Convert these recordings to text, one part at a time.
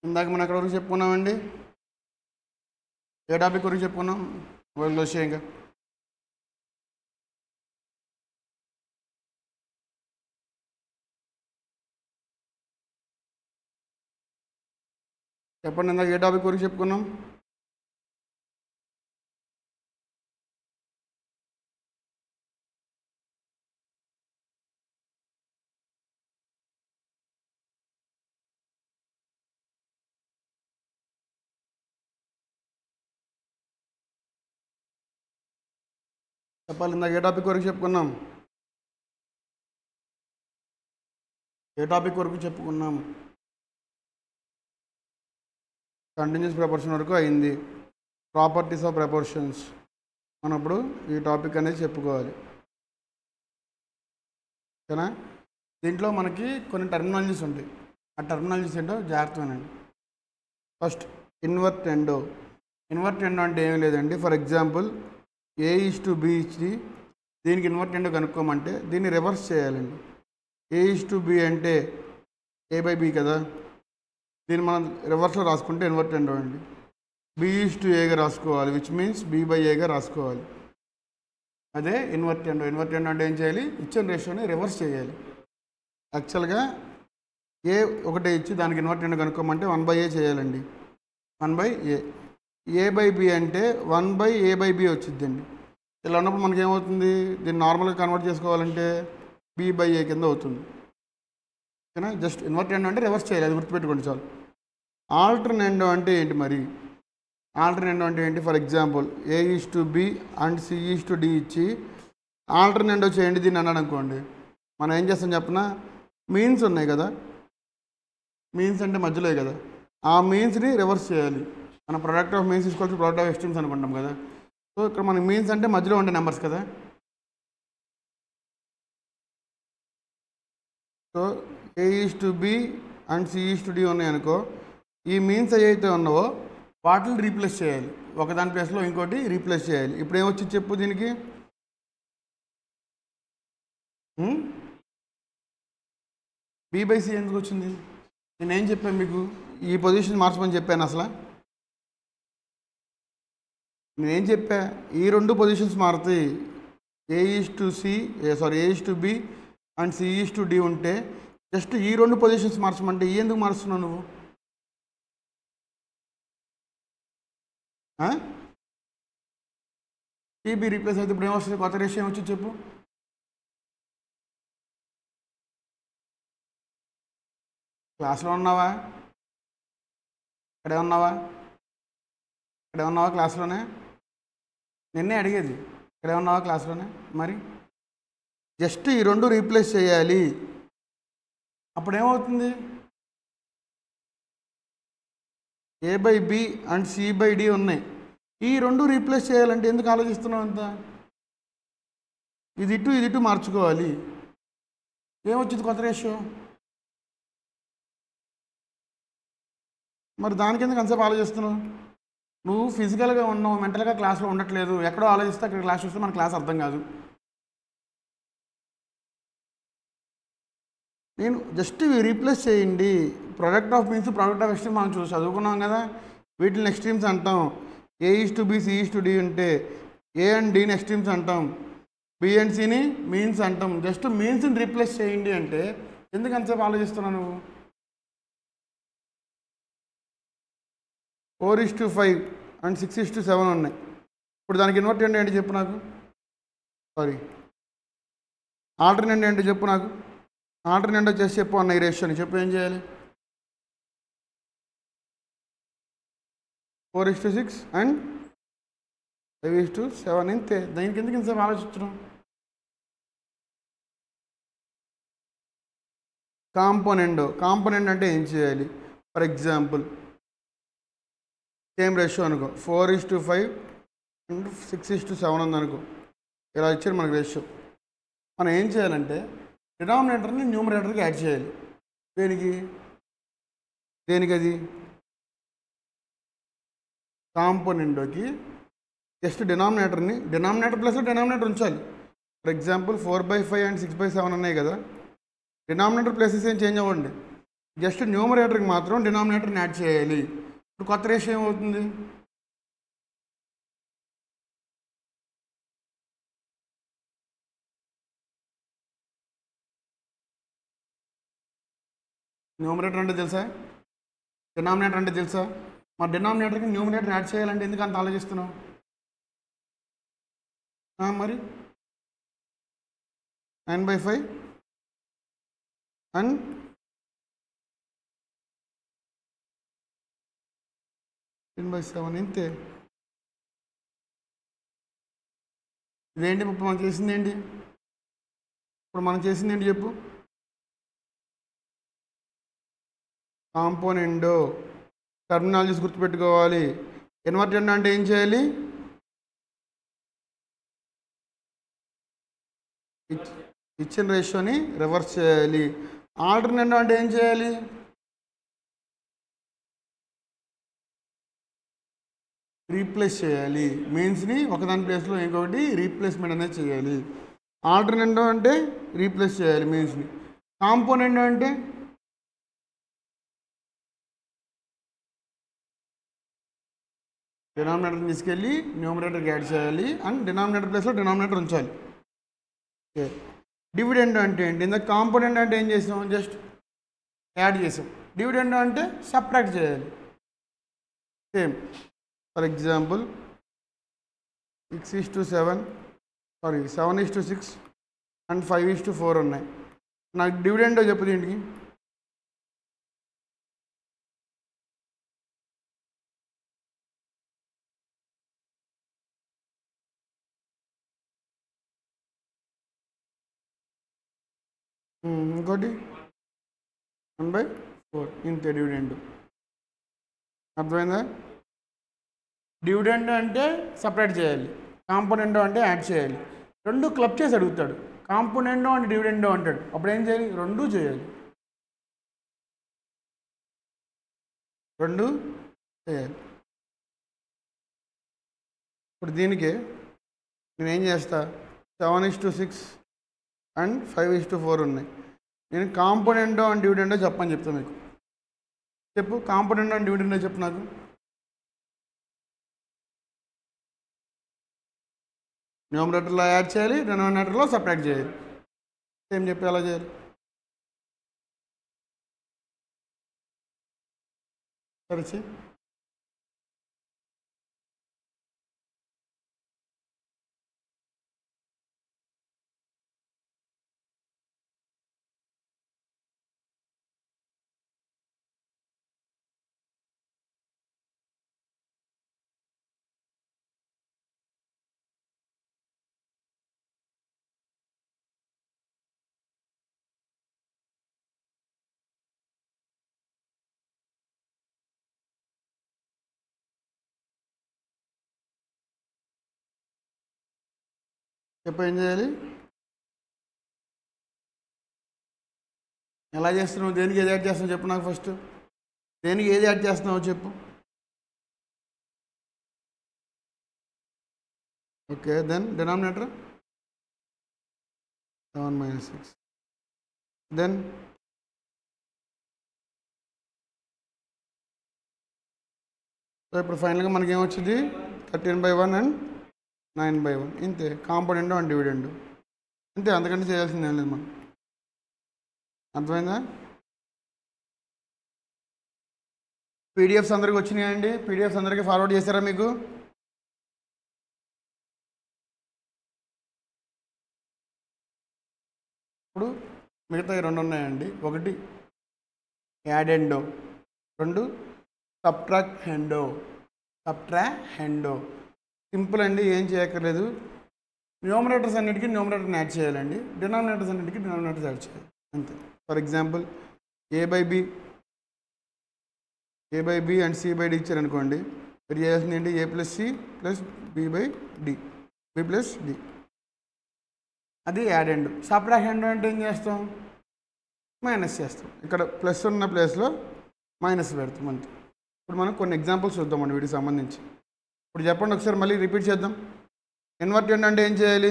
ఇందాక మనం ఎక్కడ వరకు చెప్పుకున్నామండి? ఏ టాపిక్ గురించి చెప్పుకున్నాం? వాళ్ళు వచ్చే ఇంకా చెప్పండి. ఇందాక ఏ టాపిక్ గురించి చెప్పుకున్నాం? చెప్పాలి. ఇందాక ఏ టాపిక్ వరకు చెప్పుకున్నాం? ఏ టాపిక్ వరకు చెప్పుకున్నాం? కంటిన్యూస్ ప్రపోర్షన్ వరకు అయింది. ప్రాపర్టీస్ ఆఫ్ ప్రపోర్షన్స్ అన్నప్పుడు ఈ టాపిక్ అనేది చెప్పుకోవాలి. ఓకేనా? దీంట్లో మనకి కొన్ని టర్మినాలజీస్ ఉంటాయి. ఆ టర్మినాలజీస్ ఏంటో జాగ్రత్త వినండి. ఫస్ట్ ఇన్వర్టెండో. ఇన్వర్టెండో అంటే ఏమీ లేదండి. ఫర్ ఎగ్జాంపుల్ A:B ఇచ్చి దీనికి ఇన్వర్టెండో కనుక్కోమంటే దీన్ని రివర్స్ చేయాలండి. A:B అంటే A/B కదా, దీన్ని మనం రివర్స్లో రాసుకుంటే ఇన్వర్టెండో అండి. B:Aగా రాసుకోవాలి, విచ్ మీన్స్ B/Aగా రాసుకోవాలి. అదే ఇన్వర్టెండో. ఇన్వర్టెండో అంటే ఏం చేయాలి? ఇచ్చిన రేషియోని రివర్స్ చేయాలి. యాక్చువల్గా A ఒకటే ఇచ్చి దానికి ఇన్వర్టెండో కనుక్కోమంటే 1/A చేయాలండి. 1/A. A/B అంటే 1/A/B వచ్చిందండి. ఇలా ఉన్నప్పుడు మనకి ఏమవుతుంది? దీన్ని నార్మల్గా కన్వర్ట్ చేసుకోవాలంటే B/A కింద అవుతుంది. ఓకేనా? జస్ట్ ఇన్వర్టెండో అంటే రివర్స్ చేయాలి, అది గుర్తుపెట్టుకోండి చాలు. ఆల్టర్నేండో అంటే ఏంటి మరి? ఆల్టర్నేండో అంటే ఏంటి? For example A:B and C:D ఇచ్చి ఆల్టర్నేండో చేయండి దీన్ని అన్నాడు అనుకోండి, మనం ఏం చేస్తాం చెప్పనా? మీన్స్ ఉన్నాయి కదా, మీన్స్ అంటే మధ్యలో కదా, ఆ మీన్స్ని రివర్స్ చేయాలి. మన ప్రొడక్ట్ ఆఫ్ మీన్స్ తీసుకోవచ్చు, ప్రొడక్ట్ ఆఫ్ ఎక్స్ట్రీమ్స్ అనుకుంటాం కదా. సో ఇక్కడ మనకి మీన్స్ అంటే మధ్యలో ఉండే నెంబర్స్ కదా. సో A:B అండ్ C:D ఉన్నాయనుకో, ఈ మీన్స్ ఏవైతే ఉన్నావో వాటిని రీప్లేస్ చేయాలి. ఒకదాని ప్లేస్లో ఇంకోటి రీప్లేస్ చేయాలి. ఇప్పుడు ఏమొచ్చి చెప్పు దీనికి? B/C ఎందుకు వచ్చింది? నేనేం చెప్పాను మీకు? ఈ పొజిషన్ మార్చమని చెప్పాను అసలు? నేనేం చెప్పా? ఈ రెండు పొజిషన్స్ మారుతాయి. A:B అండ్ C:D ఉంటే జస్ట్ ఈ రెండు పొజిషన్స్ మార్చమంటే ఈ ఎందుకు మారుస్తున్నావు నువ్వు? TB రీప్లేస్ అయితే ఇప్పుడు ఏమొస్తుంది? కొత్త రేషియో ఏమొచ్చి చెప్పు? క్లాస్లో ఉన్నావా? ఇక్కడే ఉన్నావా? క్లాస్లోనే? నిన్నే అడిగేది. ఇక్కడే ఉన్నావా క్లాస్లోనే? మరి జస్ట్ ఈ రెండు రీప్లేస్ చేయాలి. అప్పుడు ఏమవుతుంది? A/B అండ్ C/D ఉన్నాయి. ఈ రెండు రీప్లేస్ చేయాలంటే ఎందుకు ఆలోచిస్తున్నావు అంత? ఇది ఇటు మార్చుకోవాలి. ఏమొచ్చింది కొత్త రేషియో? మరి దానికి ఎందుకు అంతసేపు ఆలోచిస్తున్నావు? నువ్వు ఫిజికల్గా ఉన్నావు, మెంటల్గా క్లాస్లో ఉండట్లేదు. ఎక్కడో ఆలోచిస్తే అక్కడ క్లాస్ చూస్తే మన క్లాస్ అర్థం కాదు. నేను జస్ట్ ఇవి రీప్లేస్ చేయండి. Product of means, product of extreme మనం చదువుకున్నాం కదా, వీటిని ఎక్స్ట్రీమ్స్ అంటాం. A:B C:D ఉంటే A అండ్ Dని ఎక్స్ట్రీమ్స్ అంటాం, B అండ్ Cని మీన్స్ అంటాం. జస్ట్ మీన్స్ని రీప్లేస్ చేయండి అంటే ఎందుకు అంతసేపు ఆలోచిస్తున్నావు నువ్వు? 4:5 అండ్ 6:7 ఉన్నాయి. ఇప్పుడు దానికి ఇన్వర్టెండో ఏంటి చెప్పు నాకు? ఆల్టర్నేండో ఏంటి చెప్పు నాకు? ఆల్టర్నేండో చేసి చెప్పు అన్న ఈ రేషియోని చెప్పు. ఏం చేయాలి? 4:6 అండ్ 5:7 ఇంతే. దానికి ఎందుకు ఇంతసేపు ఆలోచించడం? కాంపోనెంట్ అంటే ఏం చేయాలి? ఫర్ ఎగ్జాంపుల్ సేమ్ రేషియో అనుకో, 4:5 అండ్ 6:7 ఉందనుకో, ఇలా ఇచ్చారు మనకు రేషియో. మనం ఏం చేయాలంటే డినామినేటర్ని న్యూమరేటర్కి యాడ్ చేయాలి. దేనికి అది? కాంపోనెంట్లోకి జస్ట్ డినామినేటర్ ప్లస్లో డినామినేటర్ ఉంచాలి. ఫర్ ఎగ్జాంపుల్ 4/5 అండ్ 6/7 ఉన్నాయి కదా, డినామినేటర్ ప్లేసెస్ ఏం చేంజ్ అవ్వండి. జస్ట్ న్యూమరేటర్కి మాత్రం డినామినేటర్ని యాడ్ చేయాలి. ఇప్పుడు కొత్త రేషియో ఏమవుతుంది? న్యూమరేటర్ అంటే తెలుసా, డినామినేటర్ అంటే తెలుసా? మరి డినామినేటర్కి న్యూమరేటర్ యాడ్ చేయాలంటే ఎందుకు అంత ఆలోచిస్తున్నావు? మరి 9/5 అండ్ 10/7 ఇంతే. ఇదేంటి ఇప్పుడు మనం చేసింది ఏంటి? చెప్పు. కాంపోనెంట్ టర్మినాలజీస్ గుర్తుపెట్టుకోవాలి. ఇన్వర్టెడ్ అంటే ఏం చేయాలి? ఇచ్చిన రేషియోని రివర్స్ చేయాలి. ఆల్టర్నేట్ అంటే ఏం చేయాలి? రీప్లేస్ చేయాలి. మీన్స్ని ఒకదాని ప్లేస్లో ఇంకొకటి రీప్లేస్మెంట్ అనేది చేయాలి. ఆల్టర్నేట్ అంటే రీప్లేస్ చేయాలి మీన్స్ని. కాంపోనెంట్ అంటే డినామినేటర్ని తీసుకెళ్ళి న్యూమరేటర్కి యాడ్ చేయాలి అండ్ డినామినేటర్ ప్లేస్లో డినామినేటర్ ఉంచాలి. ఓకే. డివిడెండ్ అంటే ఏంటి? ఇందాక కాంపోనెంట్ అంటే ఏం చేసాం? జస్ట్ యాడ్ చేసాం. డివిడెండ్ అంటే సబ్ట్రాక్ట్ చేయాలి. సేమ్. ఫర్ ఎగ్జాంపుల్ 7:6 అండ్ 5:4 ఉన్నాయి. నాకు డివిడెండ్ చెప్పు దీనికి. ఇంకోటి 1/4 ఇంతే డివిడెండ్. అర్థమైందా? డివిడెండ్ అంటే సపరేట్ చేయాలి, కాంపోనెంట్ అంటే యాడ్ చేయాలి. రెండు క్లబ్ చేసి అడుగుతాడు. కాంపోనెంట్ అండ్ డివిడెండ్ అంటాడు. అప్పుడు ఏం చేయాలి? రెండు చేయాలి. ఇప్పుడు దీనికి నేనేం చేస్తా? 7:6 అండ్ 5:4 ఉన్నాయి. నేను కాంపోనెంట్ అండ్ డివిడెండో చెప్పని చెప్తాను మీకు. చెప్పు, కాంపోనెంట్ అండ్ డివిడెండో చెప్పు నాకు. న్యూమరేటర్లో యాడ్ చేయాలి, డినామినేటర్లో సపరేట్ చేయాలి. ఏం చెప్పి ఎలా చేయాలి? సరే. చెప్పు ఏం చేయాలి? ఎలా చేస్తున్నావు? దేనికి ఏది యాడ్ చేస్తున్నావు చెప్పు నాకు ఫస్ట్. దేనికి ఏది యాడ్ చేస్తున్నావు చెప్పు. Okay, then denominator 7 - 6. Then so ఇప్పుడు ఫైనల్గా మనకి ఏమొచ్చింది? 13/1 అండ్ 9/1 ఇంతే. కాంపోనెంట్ అండ్ డివిడెండ్ అంతే, అంతకంటే చేయాల్సింది ఏం లేదు మనం. అర్థమైందా? పీడిఎఫ్స్ అందరికి వచ్చినాయండి? పీడిఎఫ్స్ అందరికీ ఫార్వర్డ్ చేశారా మీకు? ఇప్పుడు మిగతా 2 ఉన్నాయండి. ఒకటి యాడెండో, 2 సబ్ట్రాక్ట్ హెండో. సింపుల్ అండి, ఏం చేయక్కర్లేదు. న్యూమరేటర్స్ అన్నిటికీ న్యూమరేటర్ని యాడ్ చేయాలండి, డినామినేటర్స్ అన్నిటికీ డినామినేటర్స్ యాడ్ చేయాలి అంతే. For example a/b and c/d ఇచ్చారనుకోండి. మీరు చేయాల్సింది ఏంటి? a + c + b/d, b + d. అది యాడెండ్. సబ్ట్రాక్ట్ హెండో అంటే ఏం చేస్తాం? మైనస్ చేస్తాం. ఇక్కడ ప్లస్ ఉన్న ప్లేస్లో మైనస్ పెడతాం అంతే. ఇప్పుడు మనం కొన్ని ఎగ్జాంపుల్స్ చూద్దామండి వీటికి సంబంధించి. ఇప్పుడు చెప్పండి ఒకసారి, మళ్ళీ రిపీట్ చేద్దాం. ఇన్వర్టెడ్ అంటే ఏం చేయాలి?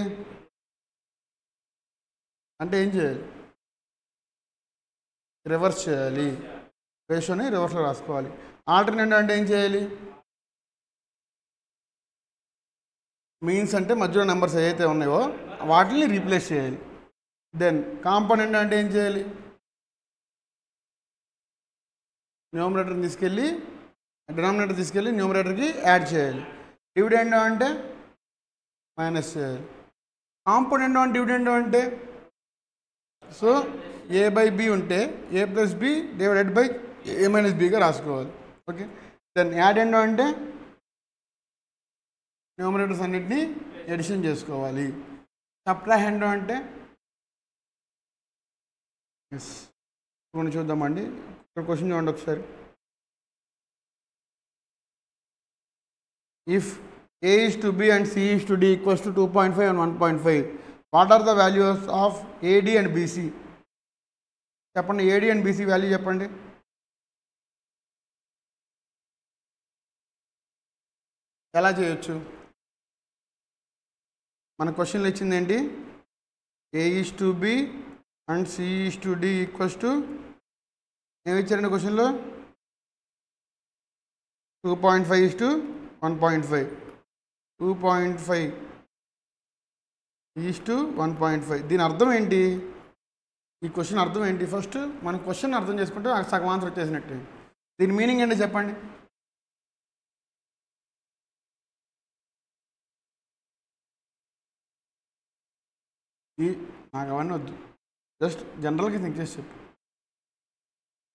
రివర్స్ చేయాలి. రేషియోని రివర్స్లో రాసుకోవాలి. ఆల్టర్నేటివ్ అంటే ఏం చేయాలి? మీన్స్ అంటే మధ్యలో నెంబర్స్ ఏవైతే ఉన్నాయో వాటిని రీప్లేస్ చేయాలి. దెన్ కాంపోనెంట్ అంటే ఏం చేయాలి? న్యూమరేటర్ని తీసుకెళ్ళి డినామినేటర్ తీసుకెళ్ళి న్యూమరేటర్కి యాడ్ చేయాలి. డివిడెండ్ అంటే మైనస్ చేయాలి. కాంపోనెంట్ ఆన్ డివిడెండ్ అంటే సో A/B ఉంటే A+B డివైడెడ్ బై A-Bగా రాసుకోవాలి. ఓకే. దెన్ యాడెండ్ అంటే న్యూమరేటర్స్ అన్నింటినీ ఎడిషన్ చేసుకోవాలి. సబ్ట్రాహెండ్ అంటే ఎస్ కొన్ని చూద్దామండి. ఇక్కడ క్వశ్చన్ చూడండి ఒకసారి. If A/B and C/D equals to 2.5 and 1.5, what are the values of AD and BC? చెప్పండి. AD and BC వాల్యూ చెప్పండి. ఎలా చేయొచ్చు? మన క్వశ్చన్లో ఇచ్చింది ఏంటి? A/B and C/D equals to ఏమి ఇచ్చారండి క్వశ్చన్లో? 2.5:1.5. 2.5:1.5. దీని అర్థం ఏంటి? ఈ క్వశ్చన్ అర్థం ఏంటి? ఫస్ట్ మన క్వశ్చన్ అర్థం చేసుకుంటే సగం ఆన్సర్ వచ్చేసినట్టు. దీని మీనింగ్ ఏంటి చెప్పండి. నాకు అవన్నీ వద్దు, జస్ట్ జనరల్గా థింక్ చేసి చెప్పు.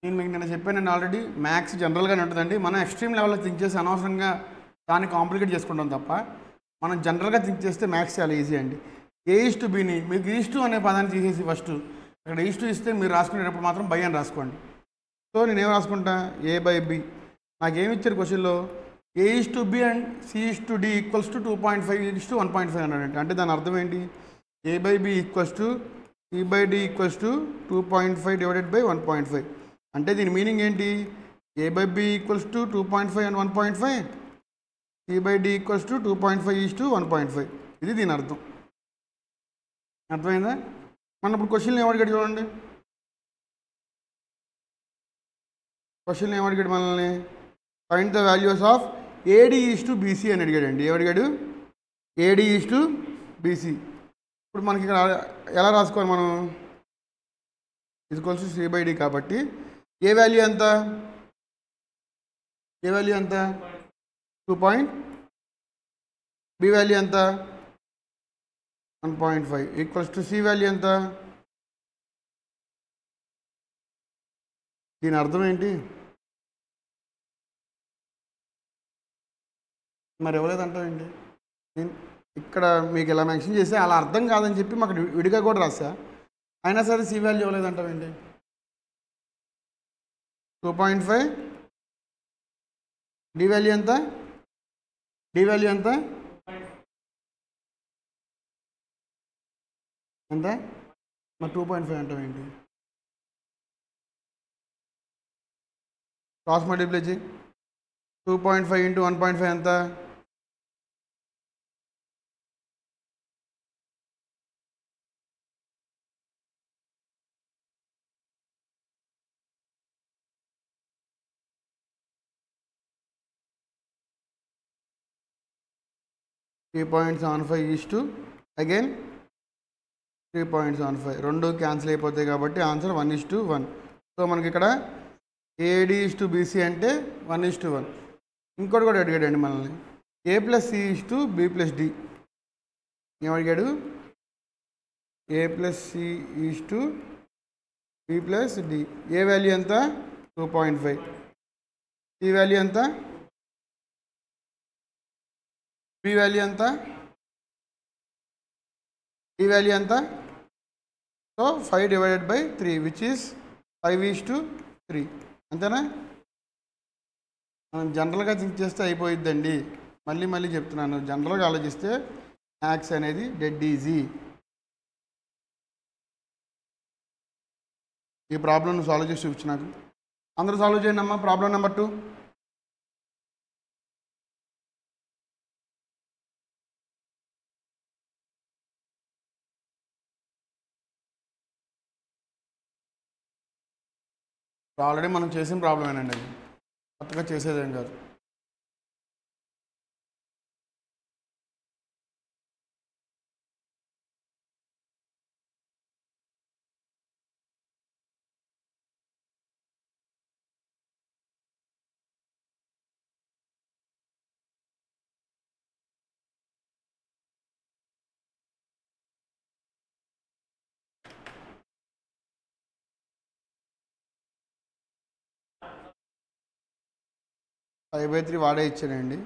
నేను మీకు నిన్న చెప్పానండి ఆల్రెడీ, మ్యాథ్స్ జనరల్గానే ఉంటుందండి. మనం ఎక్స్ట్రీమ్ లెవెల్లో థింక్ చేసి అనవసరంగా దాన్ని కాంప్లికేట్ చేసుకుంటాం తప్ప మనం జనరల్గా థింక్ చేస్తే మ్యాథ్స్ చాలా ఈజీ అండి. A/Bని మీకు ఈస్టు అనే పదాన్ని తీసేసి ఫస్ట్ అక్కడ ఈస్టు ఇస్తే మీరు రాసుకునేటప్పుడు మాత్రం బై అని రాసుకోండి. సో నేనేం రాసుకుంటా? A/B. నాకేమి ఇచ్చారు క్వశ్చన్లో? A/B and C/D equals to 2.5:1.5 అన్నాడంటే అంటే దాని అర్థం ఏంటి? A/B equals to C/D equals to 2.5 divided by 1.5. అంటే దీని మీనింగ్ ఏంటి? A/B equals to 2.5 and 1.5, C/D equals to 2.5:1.5. ఇది దీని అర్థం. అర్థమైందా? మన ఇప్పుడు క్వశ్చన్లు ఏమడిగాడు చూడండి. క్వశ్చన్లు ఏమడిగాడు మనల్ని? Find the values of AD/BC అని అడిగాడండి. ఏమడిగాడు? AD/BC. ఇప్పుడు మనకి ఇక్కడ ఎలా రాసుకోవాలి మనం? ఈక్వల్స్ టు C/D కాబట్టి ఏ వాల్యూ ఎంత? 2. B వాల్యూ ఎంత? 1.5 ఈక్వల్స్ టు C వాల్యూ ఎంత? దీని అర్థం ఏంటి? మరి ఇవ్వలేదంటావేంటి? నేను ఇక్కడ మీకు ఇలా మెన్షన్ చేస్తే అలా అర్థం కాదని చెప్పి మాకు విడిగా కూడా రాసా, అయినా సరే C వాల్యూ ఇవ్వలేదంటావేంటి? 2.5. D వాల్యూ ఎంత? D వాల్యూ ఎంత? ఎంత? మరి 2.5 అంటావేంటి? క్రాస్ మల్టిప్లై చేయి. 2.5 × 1.5 ఎంత? 3.75 అగైన్ 3.75. రెండు క్యాన్సిల్ అయిపోతాయి కాబట్టి ఆన్సర్ 1:1. సో మనకి ఇక్కడ AD/BC అంటే 1:1. ఇంకోటి కూడా అడిగాడండి మనల్ని. A+C/B+D. ఏమడిగాడు? A+C/B+D. ఏ వాల్యూ ఎంత? 2.5. C వాల్యూ ఎంత? B వాల్యూ ఎంత? D వాల్యూ ఎంత? So 5 divided by 3 which is 5:3. అంతేనా? మనం జనరల్గా థింక్ చేస్తే అయిపోయిద్దండి. మళ్ళీ చెప్తున్నాను, జనరల్గా ఆలోచిస్తే మ్యాథ్స్ అనేది డెడ్ ఈజీ. ఈ ప్రాబ్లమ్ను సాల్వ్ చేసి చూపించు నాకు. అందరూ సాల్వ్ చేయండి అమ్మా. Problem number 2. ఆల్రెడీ మనం చేసిన ప్రాబ్లమేనండి అది, కొత్తగా చేసేదేం కాదు. ఫైవ్ బై త్రీ వాడే ఇచ్చానండి,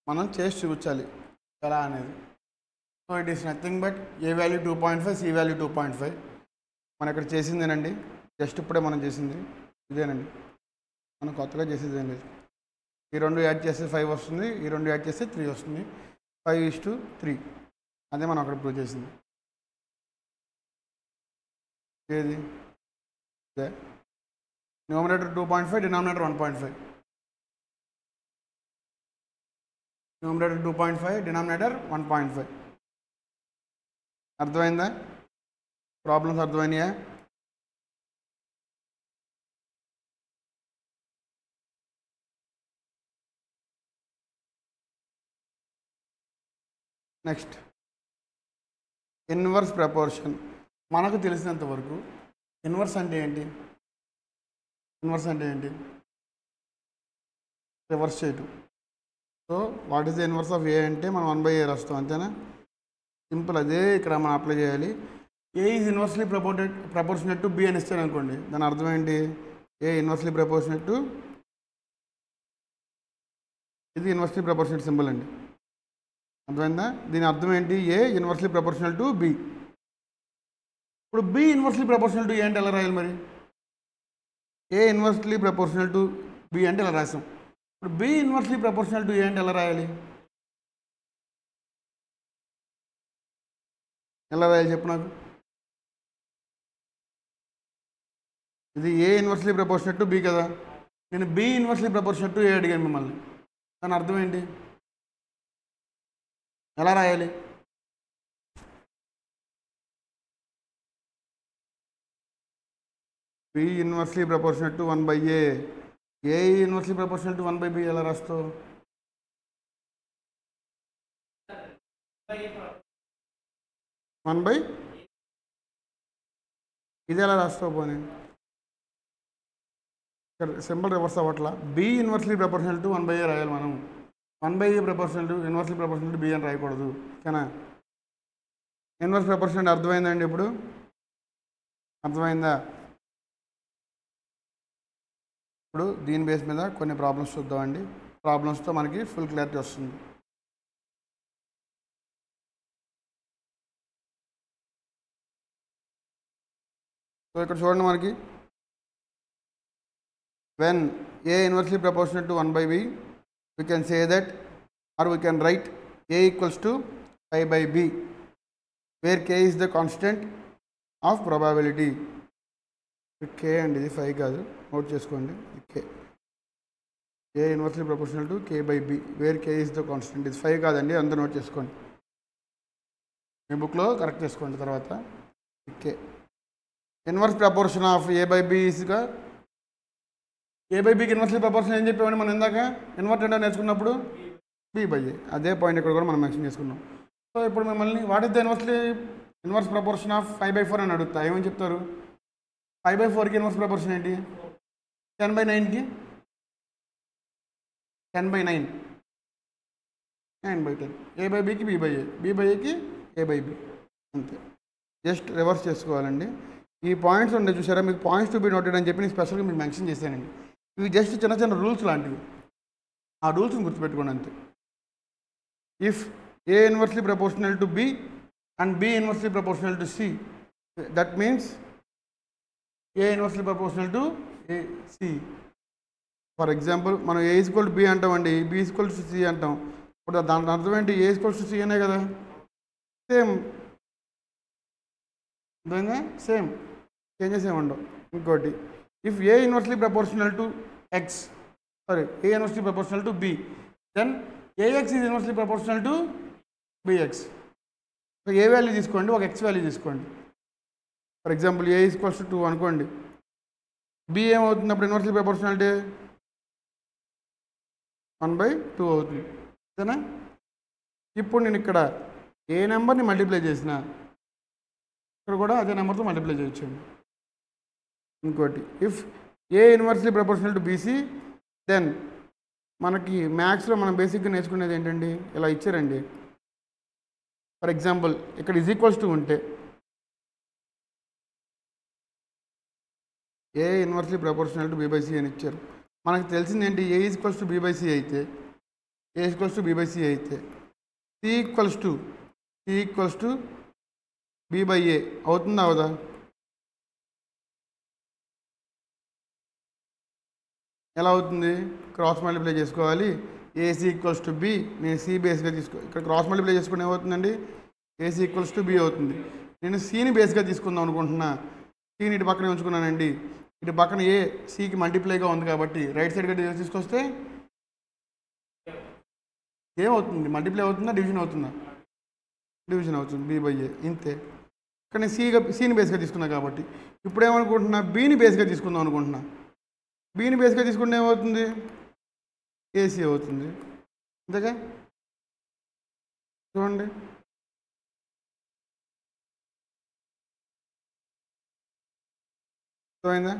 మనం చేసి చూపించాలి ఎలా అనేది. So it is nothing but A value 2.5, C value 2.5. మనం ఇక్కడ చేసిందేనండి, జస్ట్ ఇప్పుడే మనం చేసింది ఇదేనండి, మనం కొత్తగా చేసేది ఏం లేదు. ఈ రెండు యాడ్ చేస్తే 5 వస్తుంది, ఈ రెండు యాడ్ చేస్తే 3 వస్తుంది. 5:3 అదే మనం అక్కడ ప్రూవ్ చేసింది. ఏది అదే న్యూమరేటర్ 2.5, డినామినేటర్ 1.5. Numerator 2.5, denominator 1.5. అర్థమైందా? ప్రాబ్లమ్స్ అర్థమైనాయా? Next inverse proportion. మనకు తెలిసినంత వరకు ఇన్వర్స్ అంటే ఏంటి? ఇన్వర్స్ అంటే ఏంటి? రివర్స్ చేయటం. So what is the inverse of A అంటే మనం 1/a రాస్తాం, అంతేనా? సింపుల్. అదే ఇక్కడ మనం అప్లై చేయాలి. A is inversely proportionate to B అని ఇస్తాను అనుకోండి, దాని అర్థం ఏంటి? ఏ ఇన్వర్స్లీ ప్రపోర్షనేట్ టు, ఇది ఇన్వర్స్లీ ప్రపోర్షనేట్ సింబల్ అండి, అర్థమైందా? దీని అర్థం ఏంటి? A inversely proportional to B. ఇప్పుడు B inversely proportional to A అంటే ఎలా రాయాలి మరి? A inversely proportional to B అంటే ఎలా రాసాం. ఇప్పుడు B inversely proportional to A అంటే ఎలా రాయాలి? ఎలా రాయాలి చెప్పు నాకు. ఇది A inversely proportional to B కదా, నేను B inversely proportional to A అడిగాను మిమ్మల్ని, దాని అర్థం ఏంటి? ఎలా రాయాలి? B inversely proportional to 1/a. A inversely proportional to 1/b ఎలా రాస్తావు? 1/, ఇది ఎలా రాస్తావు? పోనీ సింబల్ రివర్స్ అవ్వట్లా. B inversely proportional to 1/a రాయాలి మనం. 1/a proportional to inversely proportional to B అని రాయకూడదు, ఓకేనా? ఇన్వర్స్ ప్రపోర్షనల్ అర్థమైందండి ఇప్పుడు? అర్థమైందా? ఇప్పుడు దీని బేస్ మీద కొన్ని ప్రాబ్లమ్స్ చూద్దామండి. ప్రాబ్లమ్స్తో మనకి ఫుల్ క్లారిటీ వస్తుంది. సో ఇక్కడ చూడండి, మనకి when a inversely proportional to 1/b, we can say that, or we can write a equals to pi by b, where k is the constant of probability. k అండి, ఇది 5 కాదు, note చేసుకోండి. k, a inversely proportional to k by b, వేర్ k is the constant. ఇది 5 కాదండి, అందరూ note చేసుకోండి, మీ బుక్లో కరెక్ట్ చేసుకోండి తర్వాత. k inverse proportion of a by b ఈస్గా, a by bకి ఇన్వర్స్లీ ప్రపోర్షన్ ఏం చెప్పామండి మనం ఇందాక ఇన్వర్టెడ్ అని నేర్చుకున్నప్పుడు? b/a. అదే పాయింట్ ఇక్కడ కూడా మనం మెన్షన్ చేసుకున్నాం. సో ఇప్పుడు మిమ్మల్ని what is the inverse proportion of 5/4 అని అడుగుతా, ఏమని చెప్తారు? 5/4కి ఇన్వర్స్ ప్రపోర్షన్ ఏంటి? 10/9కి 10/9, 9/10. a/bకి b/a, b/aకి a/b, అంతే. జస్ట్ రివర్స్ చేసుకోవాలండి. ఈ పాయింట్స్ ఉండే చూసారా, మీకు పాయింట్స్ టు బి నోటెడ్ అని చెప్పి నేను స్పెషల్గా మీకు మెన్షన్ చేశానండి. ఇవి జస్ట్ చిన్న చిన్న రూల్స్ లాంటివి, ఆ రూల్స్ని గుర్తుపెట్టుకోండి అంతే. If A inversely proportional to B and B inversely proportional to C, that means A inversely proportional to C. For example మనం ఏ ఈక్వల్ టు బి అంటామండి, బి ఈక్వల్ టు సి అంటాం. ఇప్పుడు దాని అర్థం ఏంటి? ఏ ఈక్వల్ టు సి అనే కదా, same, same, changes ఏమి ఉండవు. ఇంకోటి, if A inversely proportional to X, sorry, A inversely proportional to B, then AX is inversely proportional to BX. So A value తీసుకోండి, ఒక ఎక్స్ వాల్యూ తీసుకోండి. For example A equals to 2 అనుకోండి, B ఏమవుతుంది అప్పుడు inversely proportionality 1/2 అవుతుంది అంతేనా. ఇప్పుడు నేను ఇక్కడ ఏ నెంబర్ని మల్టిప్లై చేసిన ఇక్కడ కూడా అదే నెంబర్తో మల్టిప్లై చేయొచ్చండి. ఇంకోటి if A inversely proportional to BC then మనకి మ్యాథ్స్లో మనం బేసిక్గా నేర్చుకునేది ఏంటండి, ఇలా ఇచ్చారండి. ఫర్ ఎగ్జాంపుల్ ఇక్కడ ఈజ్ ఈక్వల్స్ టు ఉంటే A inversely proportional to B by C అని ఇచ్చారు. మనకు తెలిసింది ఏంటి, ఏ ఈక్వల్స్ టు బి/సి అయితే ఏ ఈక్వల్స్ టు బి/సి అయితే సి ఈక్వల్స్ టు బి/ఏ అవుతుందా అవదా? ఎలా అవుతుంది, క్రాస్ మల్టిప్లై చేసుకోవాలి. ఏసీ ఈక్వల్స్ టు బి, నేను సి బేస్గా ఇక్కడ క్రాస్ మల్టిప్లై చేసుకుని ఏమవుతుందండి, ఏసీ ఈక్వల్స్ టు బి అవుతుంది. నేను సిని బేస్గా తీసుకుందాం అనుకుంటున్నా, సిని ఇటు పక్కనే ఉంచుకున్నానండి. ఇటు పక్కన ఏ సికి మల్టిప్లైగా ఉంది కాబట్టి రైట్ సైడ్గా తీసుకొస్తే ఏమవుతుంది, మల్టిప్లై అవుతుందా డివిజన్ అవుతుందా? డివిజన్ అవుతుంది, బి/ఏ ఇంతే. ఇక్కడ నేను సిని బేస్గా తీసుకున్నా కాబట్టి ఇప్పుడు ఏమనుకుంటున్నా, బిని బేస్గా తీసుకుందాం అనుకుంటున్నా. బిని బేస్గా తీసుకుంటే ఏమవుతుంది, ఏసీ అవుతుంది అంతేగా. చూడండి అర్థమైందా?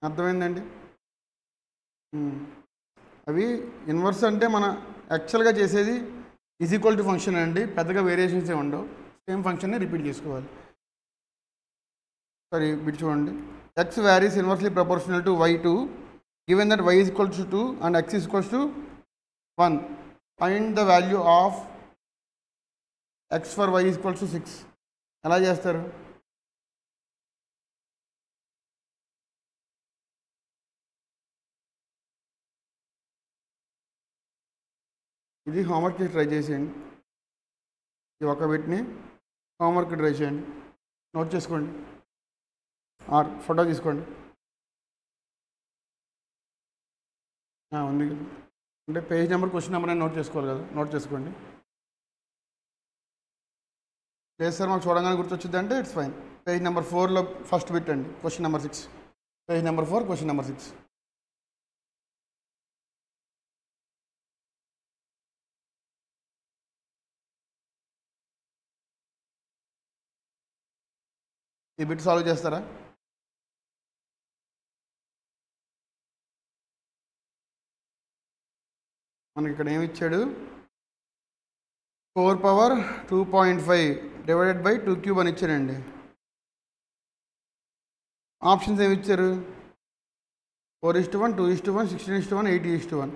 అర్థమైందండి. అవి ఇన్వర్స్ అంటే మన యాక్చువల్గా చేసేది ఈజ్ ఈక్వల్ టు ఫంక్షన్ అండి, పెద్దగా వేరియేషన్స్ ఏమి ఉండవు, సేమ్ ఫంక్షన్ని రిపీట్ చేసుకోవాలి. సరే బిట్ చూడండి, X varies inversely proportional to y2 given that y is equal to 2 and x is equal to 1. Find the value of x for y is equal to 6. ఎలా చేస్తారు? ఇది హోంవర్క్కి try చేసేయండి. ఈ ఒక బిట్ని హోంవర్క్ ట్రై చేయండి, note చేసుకోండి are photo తీసుకోండి. ఉంది కదా, అంటే పేజ్ నెంబర్ క్వశ్చన్ నెంబర్ అని నోట్ చేసుకోవాలి కదా, నోట్ చేసుకోండి. లేదు సార్ మాకు చూడగానే గుర్తొచ్చింది అంటే ఇట్స్ ఫైన్. పేజ్ నెంబర్ 4లో ఫస్ట్ బిట్ అండి, question number 6. Page number 4 question number 6. ఈ బిట్ సాల్వ్ చేస్తారా? మనకి ఇక్కడ ఏమి ఇచ్చాడు, 4 పవర్ 2.5 డివైడెడ్ బై 2 క్యూబ్ అని ఇచ్చాడండి. ఆప్షన్స్ ఏమి ఇచ్చారు, 4:1, 2:1, 16:1, 80:1.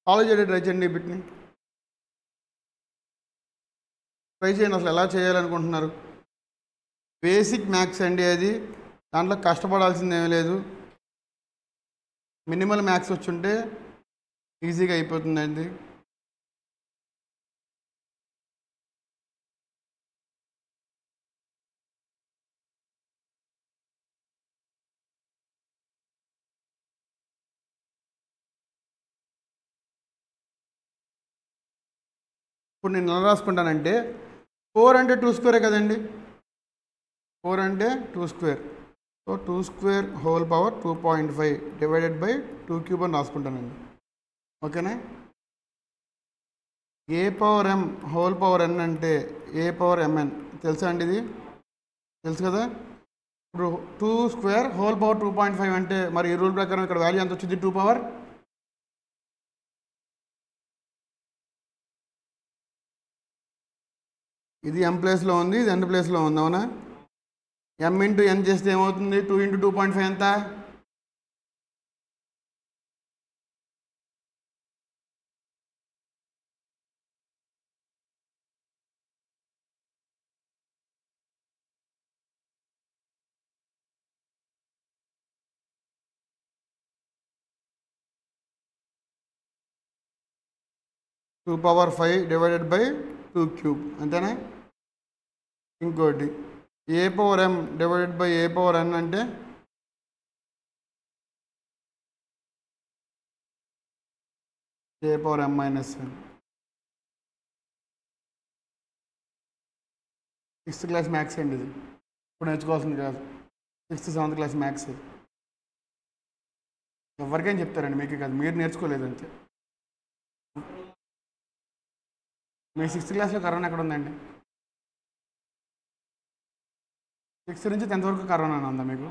సాల్వ్ చేయడం ట్రై చేయండి. ఈ బిట్ని ట్రై చేయండి. అసలు ఎలా చేయాలనుకుంటున్నారు? బేసిక్ మ్యాథ్స్ అండి అది, దాంట్లో కష్టపడాల్సింది ఏమీ లేదు. మినిమల్ మ్యాథ్స్ వచ్చుంటే ఈజీగా అయిపోతుందండి. ఇప్పుడు నేను ఎలా రాసుకుంటానంటే 4 అంటే 2 స్క్వేరే కదండి, 4 అంటే 2 square. So 2 square whole power 2.5 divided by 2 cube అని రాసుకుంటానండి. ఓకేనా. ఏ పవర్ ఎం హోల్ పవర్ ఎన్ అంటే ఏ పవర్ ఎంఎన్ తెలుసా అండి, ఇది తెలుసు కదా. ఇప్పుడు 2 స్క్వేర్ హోల్ పవర్ 2.5 అంటే మరి ఈ రూల్ ప్రకారం ఇక్కడ వాల్యూ ఎంత వచ్చింది, 2 పవర్. ఇది ఎం ప్లేస్లో ఉంది, ఇది ఎన్ ప్లేస్లో ఉంది, అవునా. ఎం ఇంటూ ఎన్ చేస్తే ఏమవుతుంది, 2 ఇంటూ 2.5 ఎంత, two power 5 divided by 2 cube అంతేనా. ఇంకోటి A power M divided by A power N అంటే A power M minus N. 6th class maths అండి ఇది, ఇప్పుడు నేర్చుకోవాల్సింది కాదు. 6th 7th క్లాస్ మ్యాథ్స్ ఎవరికైనా చెప్తారండి, మీకే కాదు, మీరు నేర్చుకోలేదు అంతే. మీ 6th క్లాస్లో కరోనా ఎక్కడ ఉందండి? 6th నుంచి 10th వరకు కరోనా ఉందా మీకు?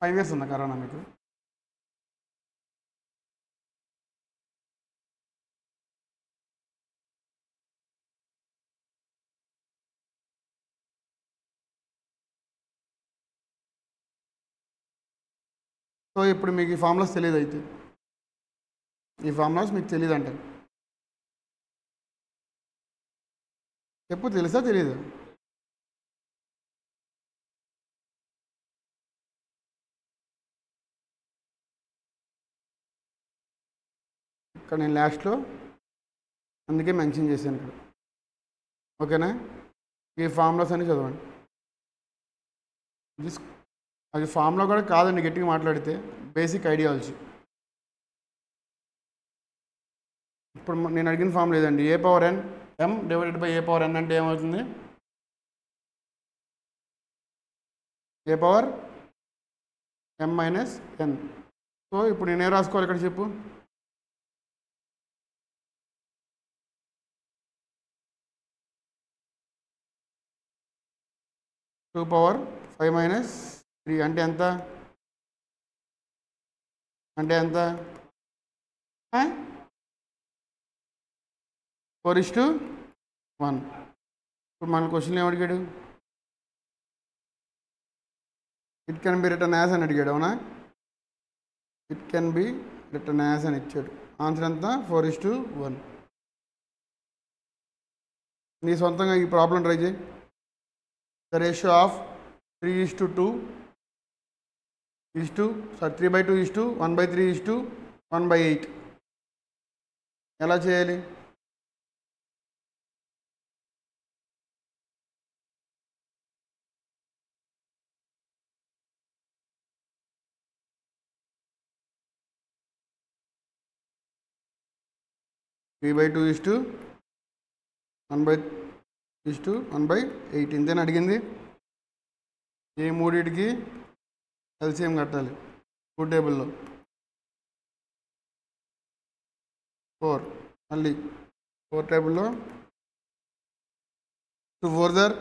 5 years ఉందా కరోనా మీకు? సో ఇప్పుడు మీకు ఈ ఫార్ములాస్ తెలియదు, అయితే ఈ ఫార్ములాస్ మీకు తెలియదు అంటారు. చెప్పు, తెలుసా తెలీదు? ఇక్కడ నేను లాస్ట్లో అందుకే మెన్షన్ చేశాను ఇక్కడ. ఓకేనా? ఈ ఫార్ములాస్ అని చదవండి. అది ఫార్ములా కూడా కాదండి, గట్టిగా మాట్లాడితే బేసిక్ ఐడియాలజీ. ఇప్పుడు నేను అడిగిన ఫార్మ్ లేదండి. A power N M divided by A power N అంటే ఏమవుతుంది? A power M minus N. So ఇప్పుడు నేనేం రాసుకోవాలి ఇక్కడ చెప్పు? టూ పవర్ 5 మైనస్ 3 అంటే ఎంత? అంటే ఎంత? 4:1. ఇప్పుడు మన క్వశ్చన్ ఏం అడిగాడు? It can be return as అని అడిగాడు, అవునా? It can be return as అని ఇచ్చాడు. ఆన్సర్ ఎంత? 4:1. నీ సొంతంగా ఈ ప్రాబ్లం ట్రై చేయి. ద రేషియో ఆఫ్ 3:2 3/2 1/3 1/8 ఎలా చేయాలి? Three by two is to 1/8 ఇంతేనా అడిగింది? ఈ మూడింటికి ఎల్సిఎం కట్టాలి. 2 టేబుల్లో 4, మళ్ళీ 4 టేబుల్లో 2 4 జర్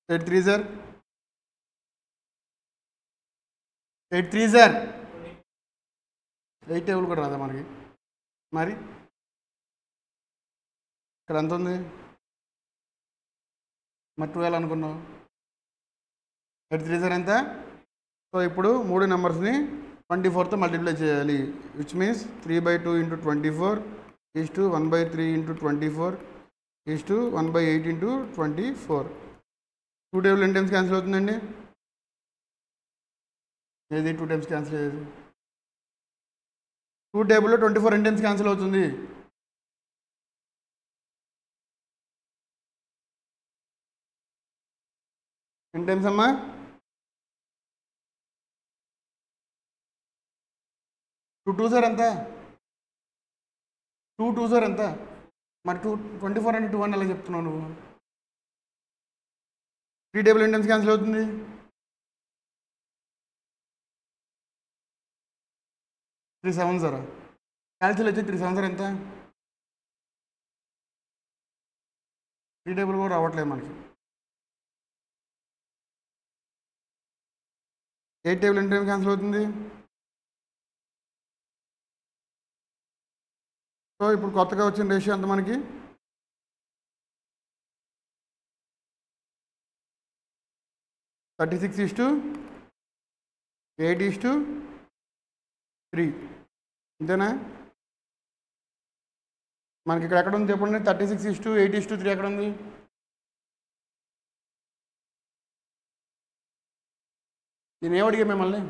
8 3 జర్ 8 3 జర్ 8 టేబుల్ కూడా రాదా మనకి? మరి ఇక్కడ ఎంత ఉంది? మరి 12 అనుకున్నావు. 8 3 జర్ ఎంత? సో ఇప్పుడు 3 నెంబర్స్ని 24తో మల్టిప్లై చేయాలి. Which means 3/2 × 24 is to 1/3 × 24 is to 1/8 × 24. 2 table ఎన్ని టైమ్స్ క్యాన్సిల్ అవుతుందండి? ఏది 2 టైమ్స్ క్యాన్సిల్ అయ్యేది? 2 టేబుల్లో 24 ఎన్ని టైమ్స్ క్యాన్సిల్ అవుతుంది? ఎన్ని టైమ్స్ అమ్మా? 2 2 సార్ ఎంత? 2 2 సార్ ఎంత? మరి 24 అంటే 2 అని ఎలా చెప్తున్నావు నువ్వు? 3 టేబుల్ ఎన్ని టైమ్స్ క్యాన్సిల్ అవుతుంది? 3 7 సార్ క్యాన్సిల్ అయితే 3 7 సార్ ఎంత? 3 టేబుల్ కూడా రావట్లేదు మనకి. 8 టేబుల్ ఎన్ని టైమ్స్ క్యాన్సిల్ అవుతుంది? సో ఇప్పుడు కొత్తగా వచ్చిన రేషియో ఎంత మనకి? 36:8:3 అంతేనా? మనకి ఇక్కడ ఎక్కడ ఉంది చెప్పండి? 36:8:3 ఎక్కడ ఉంది? నేను ఏమడిగా మిమ్మల్ని?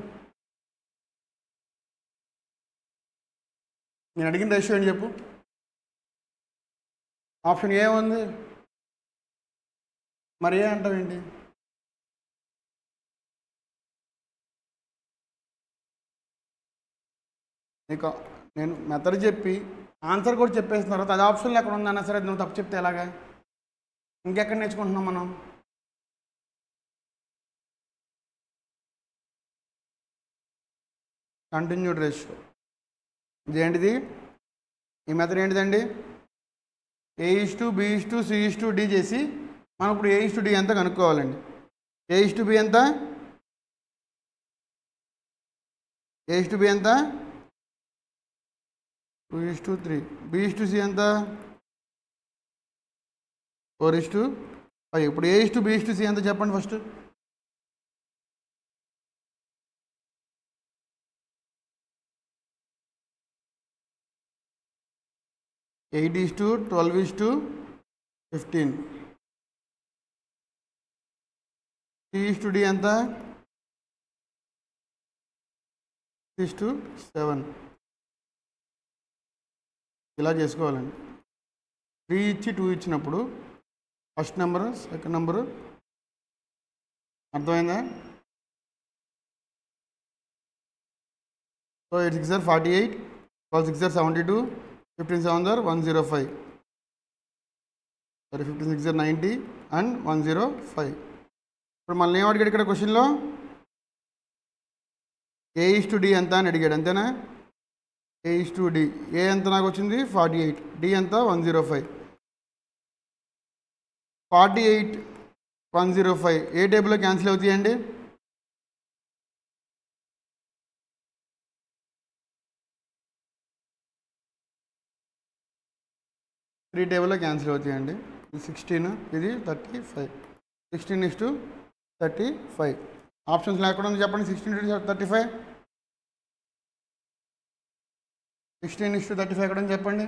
నేను అడిగిన రేషియో ఏంటి చెప్పు? ఆప్షన్ ఏ ఉంది. మరి ఏ అంటావేంటి? నీకు నేను మెథడ్ చెప్పి ఆన్సర్ కూడా చెప్పేసిన తర్వాత అది ఆప్షన్లో ఎక్కడ ఉందన్నా సరే నువ్వు తప్పు చెప్తే ఎలాగా? ఇంకెక్కడ నేర్చుకుంటున్నాం మనం? Continued ratio. ఇదేంటిది? ఈ మెథడ్ ఏంటిదండి? A:B:C:D చేసి మనం ఇప్పుడు A:D ఎంత కనుక్కోవాలండి. A:B ఎంత? A:B ఎంత? 2:3. B:C ఎంత? 4:5. ఇప్పుడు A:B:C ఎంత చెప్పండి ఫస్ట్. 8:12:15. C:D ఎంత? 6:7. ఇలా చేసుకోవాలండి. 3 ఇచ్చి 2 ఇచ్చినప్పుడు ఫస్ట్ నెంబరు సెకండ్ నెంబరు అర్థమైందా? సో 8 6 48, 12 6 72, 15 7 105. Sorry 15 6 90 and 105. ఇప్పుడు మళ్ళీ ఏం అడిగాడు ఇక్కడ క్వశ్చన్లో? A:D ఎంత అని అడిగాడు, అంతేనా? A:D. ఏ ఎంత నాకు వచ్చింది? 48. D ఎంత? 105. 48 105 ఏ టేబుల్లో క్యాన్సిల్ అవుతాయండి? త్రీ టేబుల్లో క్యాన్సిల్ అవుతాయండి. ఇది 16, ఇది 35. 16:35. ఆప్షన్స్ లేకుండా ఉంది చెప్పండి. 16:35. 16:35 ఎక్కడ ఉంది చెప్పండి.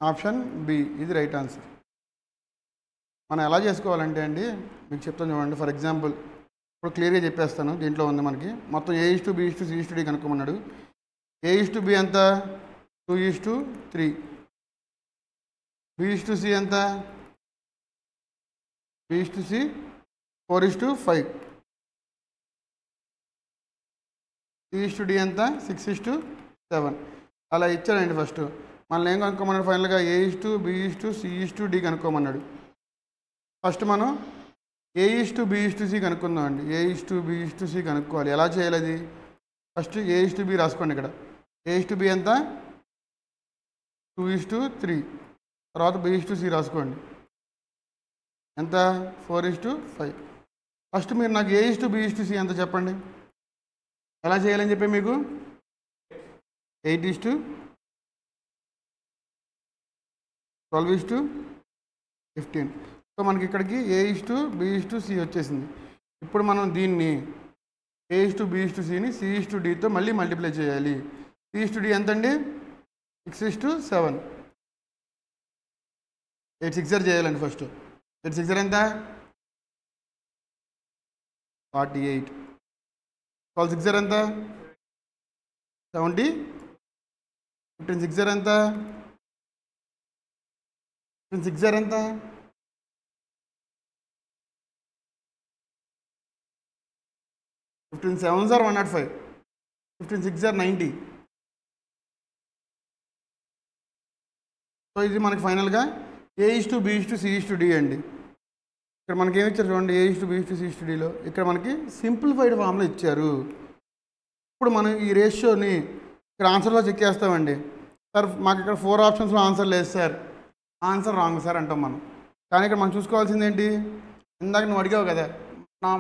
ఆప్షన్ బి ఇది రైట్ ఆన్సర్. మనం ఎలా చేసుకోవాలంటే అండి మీకు చెప్తాను చూడండి. ఫర్ ఎగ్జాంపుల్ ఇప్పుడు క్లియర్గా చెప్పేస్తాను. దీంట్లో ఉంది మనకి మొత్తం A:B:C:D కనుక్కోమన్నాడు. A:B ఎంత? 2:3. B:C ఎంత? B:C 4:5. C:D ఎంత? 6:7. అలా ఇచ్చాడండి. ఫస్ట్ మనల్ని ఏం కనుక్కోమన్నాడు? ఫైనల్గా A:B:C:D కనుక్కోమన్నాడు. ఫస్ట్ మనం A:B:C కనుక్కుందాం అండి. A:B:C కనుక్కోవాలి. ఎలా చేయాలి అది? ఫస్ట్ A:B రాసుకోండి. ఇక్కడ A:B ఎంత? 2:3. తర్వాత B:C రాసుకోండి. ఎంత? 4:5. ఫస్ట్ మీరు నాకు A:B:C ఎంత చెప్పండి. ఎలా చేయాలని చెప్పి మీకు 8:12:15. సో మనకి ఇక్కడికి A:B:C వచ్చేసింది. ఇప్పుడు మనం దీన్ని A:B:Cని C:D మళ్ళీ మల్టిప్లై చేయాలి. C:D ఎంతండి? 6:7. 8 6 చేయాలండి. ఫస్ట్ 8 6 ఎంత? 48. 12 6 ఎంత? 70. 15 6 ఎంత? 15 6 ఎంత? 15 7 105. 15 6 90. సో ఇది మనకి ఫైనల్గా A:B:C:D అండి. ఇక్కడ మనకి ఏమి ఇచ్చారు చూడండి. A:B:C:Dలో ఇక్కడ మనకి సింప్లిఫైడ్ ఫామ్లో ఇచ్చారు. ఇప్పుడు మనం ఈ రేషియోని ఇక్కడ ఆన్సర్లో చెక్ చేస్తామండి. సార్ మాకు ఇక్కడ 4 ఆప్షన్స్లో ఆన్సర్ లేదు సార్, ఆన్సర్ రాంగ్ సార్ అంటాం మనం. కానీ ఇక్కడ మనం చూసుకోవాల్సింది ఏంటి? ఇందాక నువ్వు అడిగావు కదా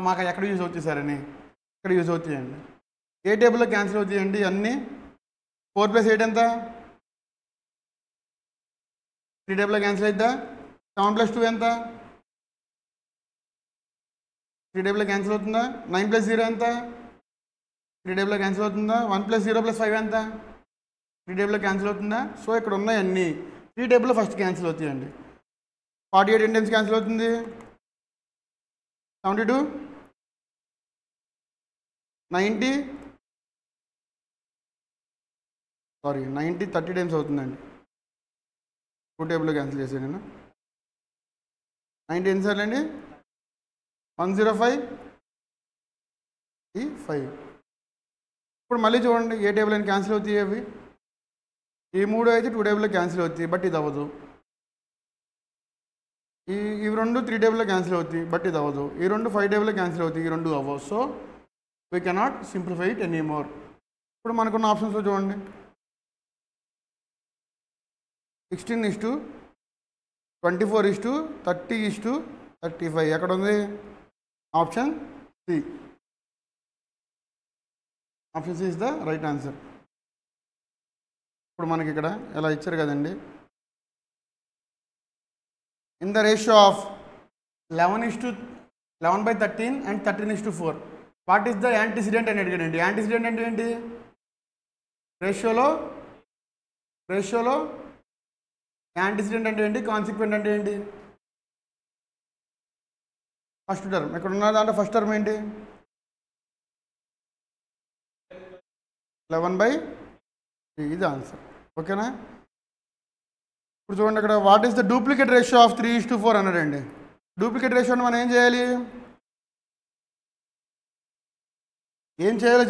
మాకు ఎక్కడ యూజ్ అవుతాయి సార్ అని. ఇక్కడ యూజ్ అవుతాయండి. ఏ టేబుల్లో క్యాన్సిల్ అవుతాయండి? అన్నీ 4 + 8 ఎంత? 3 టేబుల్లో క్యాన్సిల్ అవుతుందా? 7 + 2 ఎంత? 3 టేబుల్లో క్యాన్సిల్ అవుతుందా? 9 + 0 ఎంత? 3 టేబుల్లో క్యాన్సిల్ అవుతుందా? 1 + 0 + 5 ఎంత? 3 టేబుల్లో క్యాన్సిల్ అవుతుందా? సో ఇక్కడ ఉన్నాయి అన్నీ 3 టేబుల్లో ఫస్ట్ క్యాన్సిల్ అవుతాయండి. 48 ఎన్ని టైమ్స్ క్యాన్సిల్ అవుతుంది? 72. 90 30 టైమ్స్ అవుతుందండి. 2 టేబుల్లో క్యాన్సిల్ చేశాను నేను. 90 ఎన్నిసార్లు అండి? 105 5. ఇప్పుడు మళ్ళీ చూడండి ఏ టేబుల్ అని క్యాన్సిల్ అవుతాయి అవి. ఈ 3 అయితే 2 టేబుల్లో క్యాన్సిల్ అవుతాయి, బట్ ఇది అవ్వదు. ఇవి 2 3 టేబుల్లో క్యాన్సిల్ అవుతాయి, బట్ ఇది అవ్వదు. ఈ 2 5 టేబుల్లో క్యాన్సిల్ అవుతాయి, ఈ 2 అవ్వవు. So we cannot simplify it any more. ఇప్పుడు మనకున్న ఆప్షన్స్లో చూడండి, 16:24:30:35 ఎక్కడ ఉంది? Option C. Option C is the right answer. ఇప్పుడు మనకి ఇక్కడ ఎలా ఇచ్చారు కదండి, in the ratio of 11:13 and 13:4 what is the antecedent అని అడిగాడండి. యాంటిసిడెంట్ అంటే ఏంటి? రేషియోలో యాంటిసిడెంట్ అంటే ఏంటి, కాన్సిక్వెంట్ అంటే ఏంటి? ఫస్ట్ టర్మ్ ఇక్కడ ఉన్న దాంట్లో ఫస్ట్ టర్మ్ ఏంటి? 11/3 ఇది ఆన్సర్. ఓకేనా? ఇప్పుడు చూడండి ఇక్కడ what is the duplicate ratio of 3:4 అన్నాడండి. డూప్లికేట్ రేషియోని మనం ఏం చేయాలి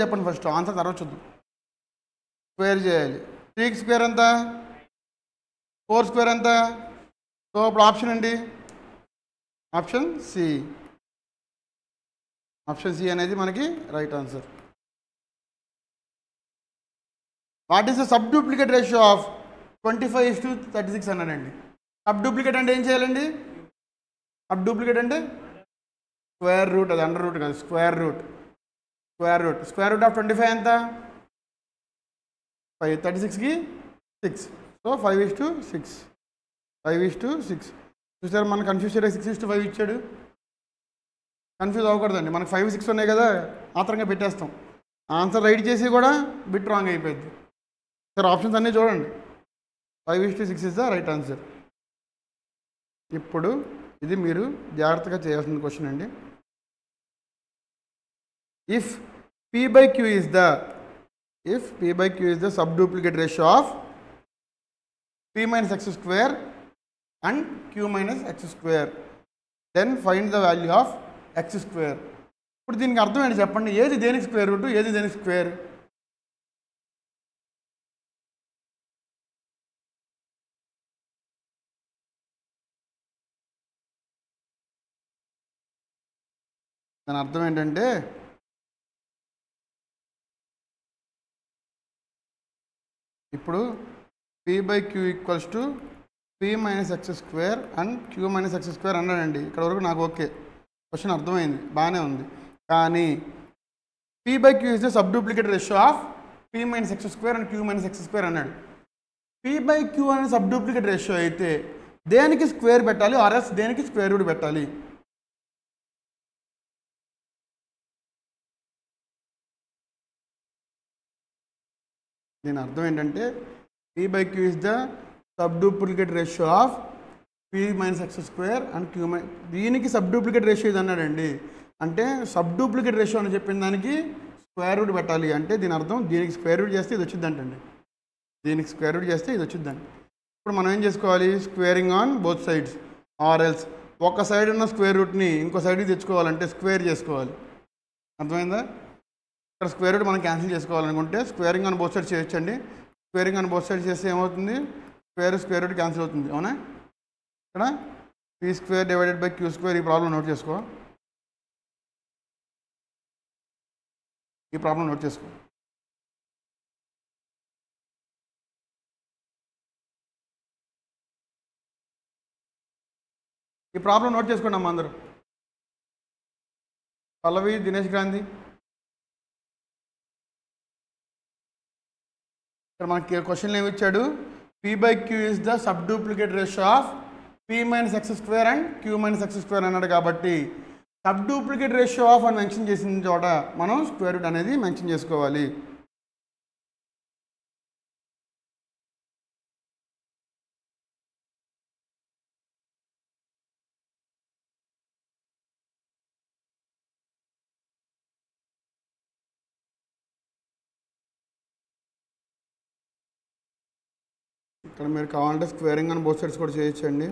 చెప్పండి. ఫస్ట్ ఆన్సర్ తర్వాత చూద్దాం. స్క్వేర్ చేయాలి. 3కి స్క్వేర్ ఎంత? 4 స్క్వేర్ ఎంత? సో ఇప్పుడు ఆప్షన్ అండి ఆప్షన్ సి. ఆప్షన్ సి అనేది మనకి right answer. What is the sub duplicate ratio of 25:36 అన్నాడండి. సబ్ డూప్లికేట్ అంటే ఏం చేయాలండి? సబ్ డూప్లికేట్ అంటే స్క్వేర్ రూట్, అది అండర్ రూట్ కాదు, square root. Square root of 25 ఎంత? 5. 36కి 6. సో 5:6. 5:6 చూసారు, మనం కన్ఫ్యూజ్ చేయడానికి 6:5 ఇచ్చాడు. కన్ఫ్యూజ్ అవ్వకూడదండి, మనకు 5, 6 ఉన్నాయి కదా, ఆత్రంగా పెట్టేస్తాం. ఆన్సర్ రైట్ చేసి కూడా బిట్ రాంగ్ అయిపోయింది. సార్ ఆప్షన్స్ అన్నీ చూడండి. 5:6 ఇస్ ద రైట్ ఆన్సర్. ఇప్పుడు ఇది మీరు జాగ్రత్తగా చేయాల్సిన క్వశ్చన్ అండి. If P/Q is the subduplicate ratio of P minus x square and Q minus x square, then find the value of x square. ఇప్పుడు దీనికి అర్థం ఏంటి చెప్పండి? ఏది దేనికి స్క్వేర్ రూట్, ఏది దేనికి స్క్వేర్? దాని అర్థం ఏంటంటే ఇప్పుడు P/Q equals to P minus x square and Q minus x square అన్నాడండి. ఇక్కడ వరకు నాకు ఓకే, క్వశ్చన్ అర్థమైంది, బాగానే ఉంది. కానీ P/Q is the sub duplicate ratio of P minus x square and Q minus x square అన్నాడు. P/Q అనే సబ్ డూప్లికేట్ రేషియో అయితే దేనికి స్క్వేర్ పెట్టాలి, ఆర్ఎస్ దేనికి స్క్వేర్ రూట్ పెట్టాలి? దీని అర్థం ఏంటంటే P/Q is the sub duplicate ratio of P minus x square and Q minus, దీనికి సబ్ డూప్లికేట్ రేషియో ఇది అన్నాడండి. అంటే సబ్ డూప్లికేట్ రేషియో అని చెప్పిన దానికి స్క్వేర్ రూట్ పెట్టాలి. అంటే దీని అర్థం దీనికి స్క్వేర్ రూట్ చేస్తే ఇది వచ్చిందంటండి. దీనికి స్క్వేర్ రూట్ చేస్తే ఇది వచ్చిందండి. ఇప్పుడు మనం ఏం చేసుకోవాలి? Squaring on both sides, or else ఒక సైడ్ ఉన్న స్క్వేర్ రూట్ని ఇంకో సైడ్కి తెచ్చుకోవాలంటే స్క్వేర్ చేసుకోవాలి. అర్థమైందా? ఇక్కడ స్క్వేర్ రూట్ మనం క్యాన్సిల్ చేసుకోవాలనుకుంటే స్క్వేరింగ్ ఆన్ బోత్ సైడ్స్ చేయొచ్చండి. స్క్వేరింగ్ ఆన్ బోత్ సైడ్స్ చేస్తే ఏమవుతుంది? స్క్వేర్ రూట్ క్యాన్సిల్ అవుతుంది. అవునా? ఇక్కడ P square divided by Q square, ఈ ప్రాబ్లం నోట్ చేసుకో. ఈ ప్రాబ్లం నోట్ చేసుకో. ఈ ప్రాబ్లం నోట్ చేసుకోండి అమ్మ అందరూ. పల్లవి, దినేష్ గాంధీ. ఇక్కడ మనకి క్వశ్చన్లు ఏమి ఇచ్చాడు? P/Q is the subduplicate ratio of P minus x square and Q minus x square అన్నాడు. కాబట్టి సబ్డూప్లికేట్ రేషియో ఆఫ్ అని మెన్షన్ చేసిన చోట మనం స్క్వేర్ రూట్ అనేది మెన్షన్ చేసుకోవాలి. ఇక్కడ మీరు కావాలంటే స్క్వేరింగ్ అని బోత్ సైడ్స్ కూడా చేయొచ్చండి.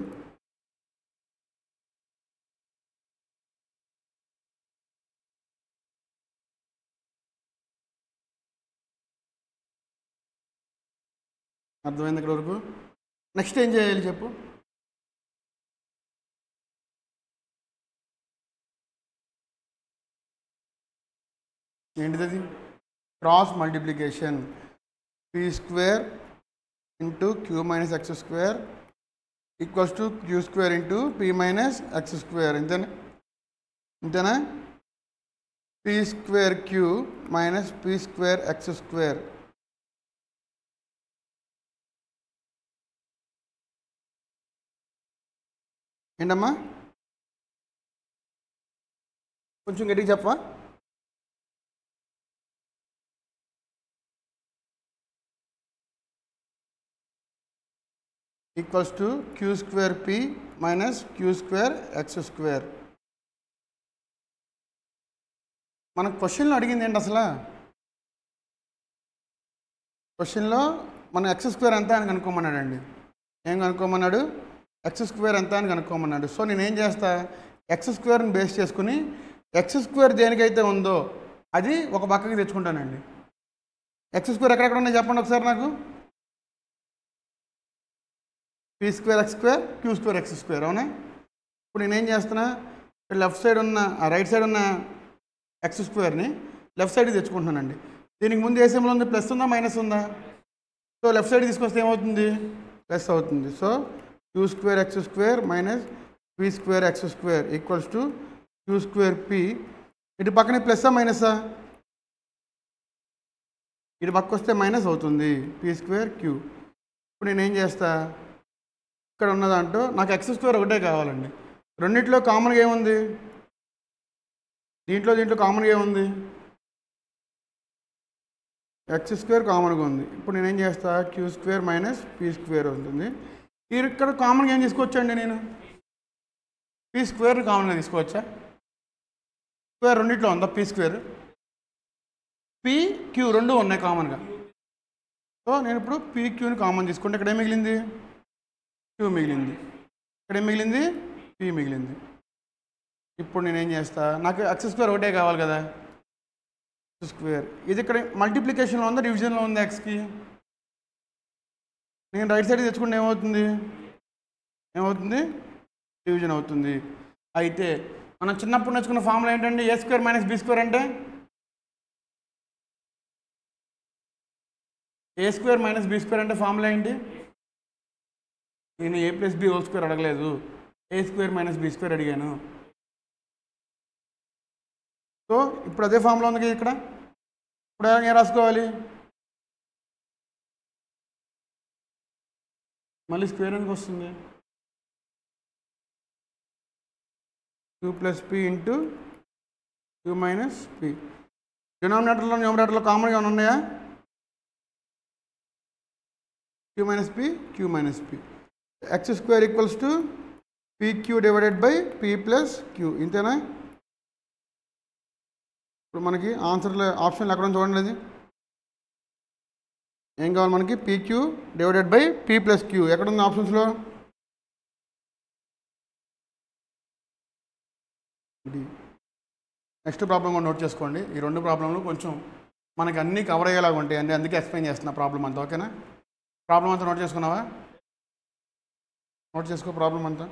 అర్థమైంది ఇక్కడ వరకు? నెక్స్ట్ ఏం చేయాలి చెప్పు? ఏంటిది అది? Cross multiplication. P square into Q minus X square equals to Q square into P minus X square. ఇంతేనా? ఇంతేనా? P square Q minus P square X square. ఏంటమ్మా? కొంచెం గట్టిగా చెప్పవా? Equals to Q square P minus Q square X square. మన క్వశ్చన్లో అడిగింది ఏంటి అసలు? క్వశ్చన్లో మన ఎక్స్ స్క్వేర్ ఎంత అని కనుక్కోమన్నాడండి. ఏం కనుక్కోమన్నాడు? ఎక్స్ స్క్వేర్ ఎంత అని కనుక్కోమన్నాడు. సో నేనేం చేస్తా, ఎక్స్ స్క్వేర్ని బేస్ చేసుకుని ఎక్స్ స్క్వేర్ దేనికైతే ఉందో అది ఒక పక్కకి తెచ్చుకుంటానండి. ఎక్స్ స్క్వేర్ ఎక్కడెక్కడ ఉన్నాయి చెప్పండి ఒకసారి నాకు. P square X square, Q square X square, అవునా? ఇప్పుడు నేనేం చేస్తున్నా, లెఫ్ట్ సైడ్ ఉన్న రైట్ సైడ్ ఉన్న ఎక్స్ స్క్వేర్ని లెఫ్ట్ సైడ్కి తెచ్చుకుంటున్నానండి. దీనికి ముందు ఏ సింబల్ ఉంది? ప్లస్ ఉందా మైనస్ ఉందా? సో లెఫ్ట్ సైడ్ తీసుకొస్తే ఏమవుతుంది? ప్లస్ అవుతుంది. So Q square X square minus P square X square equals to Q square P. ఇటు పక్కనే ప్లస్సా మైనసా? ఇటు పక్క వస్తే మైనస్ అవుతుంది. P square queue. ఇప్పుడు నేనేం చేస్తా, ఇక్కడ ఉన్న దాంట్లో నాకు ఎక్స్ స్క్వేర్ ఒకటే కావాలండి. రెండిట్లో కామన్గా ఏముంది? దీంట్లో కామన్గా ఏముంది? ఎక్స్ స్క్వేర్ కామన్గా ఉంది. ఇప్పుడు నేనేం చేస్తా, Q square minus P square ఉంటుంది. ఇక్కడ కామన్గా ఏం తీసుకోవచ్చండి? నేను పీ స్క్వేర్ కామన్గా తీసుకోవచ్చా? స్క్వేర్ రెండిట్లో ఉందా? పీ స్క్వేర్ పీ క్యూ రెండు ఉన్నాయి కామన్గా. సో నేను ఇప్పుడు పీ క్యూని కామన్ తీసుకుంటే ఇక్కడ ఏం మిగిలింది? క్యూ మిగిలింది. ఇక్కడ ఏం మిగిలింది? పీ మిగిలింది. ఇప్పుడు నేనేం చేస్తా, నాకు ఎక్స్ స్క్వేర్ ఒకటే కావాలి కదా, స్క్వేర్. ఇది ఇక్కడ మల్టిప్లికేషన్లో ఉందా డివిజన్లో ఉందా? ఎక్స్కి నేను రైట్ సైడ్ తెచ్చుకుంటే ఏమవుతుంది? డివిజన్ అవుతుంది. అయితే మనం చిన్నప్పుడు నేర్చుకున్న ఫార్ములా ఏంటంటే ఏ స్క్వేర్ మైనస్ బీ స్క్వేర్ అంటే ఏ స్క్వేర్ మైనస్ బీ స్క్వేర్ అంటే ఫార్ములా ఏంటి? నేను ఏ ప్లస్ బీ హోల్ స్క్వేర్ అడగలేదు, ఏ స్క్వేర్ మైనస్ బీ స్క్వేర్ అడిగాను. సో ఇప్పుడు అదే ఫార్ములా ఉంది ఇక్కడ. ఇప్పుడు ఏం రాసుకోవాలి? మళ్ళీ స్క్వేర్ ఎందుకు వస్తుంది? Q plus P into Q minus P. డినామినేటర్లో న్యూమరేటర్లో కామన్గా ఏమైనా ఉన్నాయా? Q minus P. X square equals to P Q divided by P plus Q. ఇంతేనా? ఇప్పుడు మనకి ఆన్సర్లో ఆప్షన్లు ఎక్కడ చూడండి. అది ఏం కావాలి మనకి? P Q divided by P plus Q. ఎక్కడుంది ఆప్షన్స్లో? నెక్స్ట్ ప్రాబ్లం కూడా నోట్ చేసుకోండి. ఈ రెండు ప్రాబ్లంలు కొంచెం మనకి అన్నీ కవర్ అయ్యేలాగా ఉంటాయి అండి, అందుకే ఎక్స్ప్లెయిన్ చేస్తున్నా ప్రాబ్లం అంతా. ఓకేనా? ప్రాబ్లం అంతా నోట్ చేసుకున్నావా? నోట్ చేసుకో ప్రాబ్లం అంతా.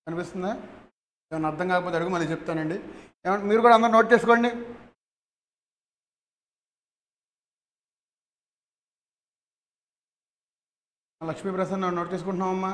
అనిపిస్తుందా? ఏమైనా అర్థం కాకపోతే అడుగు, మళ్ళీ చెప్తానండి. ఏమన్నా మీరు కూడా అందరూ నోట్ చేసుకోండి. లక్ష్మీప్రసన్న నోట్ చేసుకుంటున్నామమ్మా.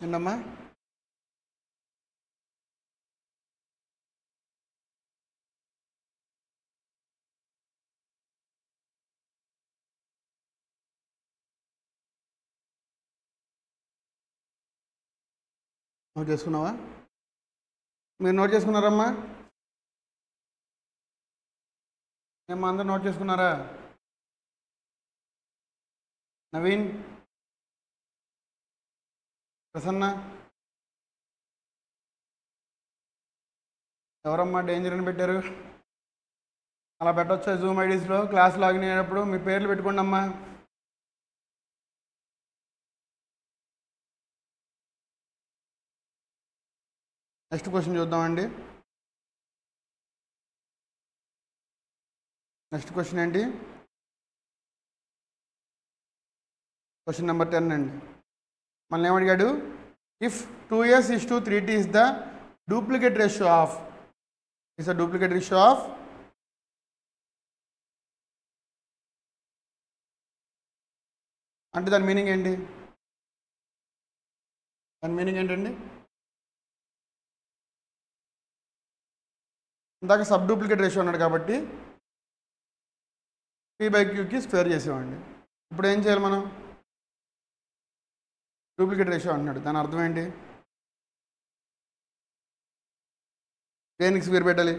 ఏంటమ్మా? నోట్ చేసుకున్నావా? మీరు నోట్ చేసుకున్నారమ్మా? ఏమో అందరూ నోట్ చేసుకున్నారా? నవీన్, ప్రసన్న, ఎవరమ్మా డేంజర్ అని పెట్టారు? అలా పెట్టొచ్చా జూమ్ ఐడీస్లో? క్లాస్ లాగిన్ అయ్యేటప్పుడు మీ పేర్లు పెట్టుకోండి అమ్మా. నెక్స్ట్ క్వశ్చన్ చూద్దామండి. నెక్స్ట్ క్వశ్చన్ ఏంటి? క్వశ్చన్ నెంబర్ 10 అండి. మళ్ళీ ఏమడిగాడు? If 2s is to 3t is the duplicate ratio of, is the duplicate ratio of అంటే దాని మీనింగ్ ఏంటి? దాని మీనింగ్ ఏంటండి? ఇందాక సబ్ డూప్లికేట్ రేషియో అన్నాడు కాబట్టి p/q స్క్వేర్ చేసేవాడిని. ఇప్పుడు ఏం చేయాలి మనం? డూప్లికేట్ రేషియో అంటున్నాడు, దాని అర్థం ఏంటి? దేనికి స్క్వేర్ పెట్టాలి?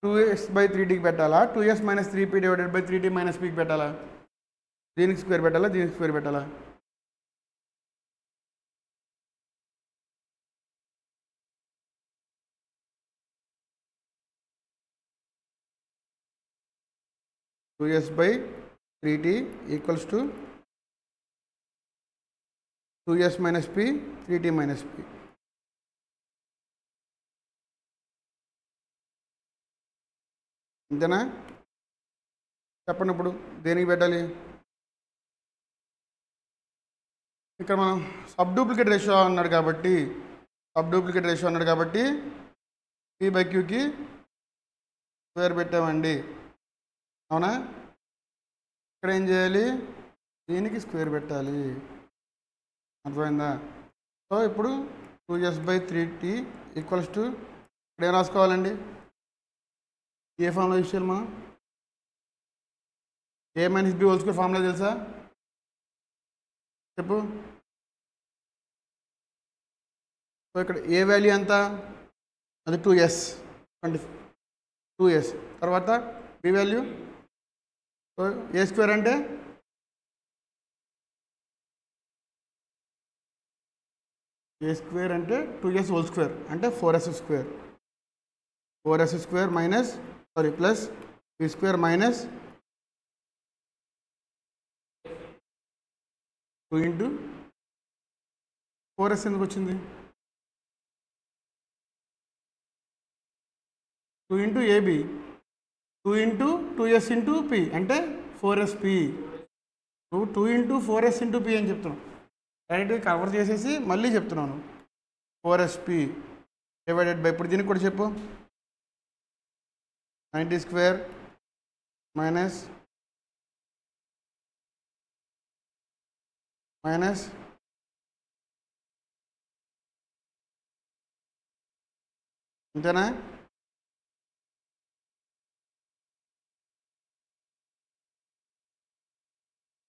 2s/3tకి పెట్టాలా? 2s - 3p / 3t - pకి పెట్టాలా? దీనికి స్క్వేర్ పెట్టాలా? దీనికి స్క్వేర్ పెట్టాలా? Two S by 3t equals to 2s - p 3t - p. అంతేనా? చెప్పండి ఇప్పుడు దేనికి పెట్టాలి? ఇక్కడ మనం సబ్ డూప్లికేట్ రేషియో అన్నాడు కాబట్టి p/qకి స్క్వేర్ పెట్టామండి, అవునా? ఇక్కడ ఏం చేయాలి? దీనికి స్క్వేర్ పెట్టాలి. అర్థమైందా? సో ఇప్పుడు 2s/3t ఈక్వల్స్ టు ఇక్కడ ఏం రాసుకోవాలండి? ఏ ఫార్ములా యూజ్ చేయాలి మనం? a - b whole square formula తెలుసా? చెప్పు. సో ఇక్కడ ఏ వాల్యూ ఎంత? అది 2s, 2s. తర్వాత b వాల్యూ. సో ఏ స్క్వేర్ అంటే a స్క్వేర్ అంటే 2s హోల్ స్క్వేర్ అంటే 4s square. 4s square plus b square minus 2 into 4s ఎందుకు వచ్చింది? 2 into ab, 2 into 2s into p అంటే 4sp. 2 into 4s into p అని చెప్తున్నాం. డైరెక్ట్గా కవర్ చేసేసి మళ్ళీ చెప్తున్నాను 4sp డివైడెడ్ బై, ఇప్పుడు దీనికి కూడా చెప్పు, 90 స్క్వేర్ మైనస్ అంతేనా?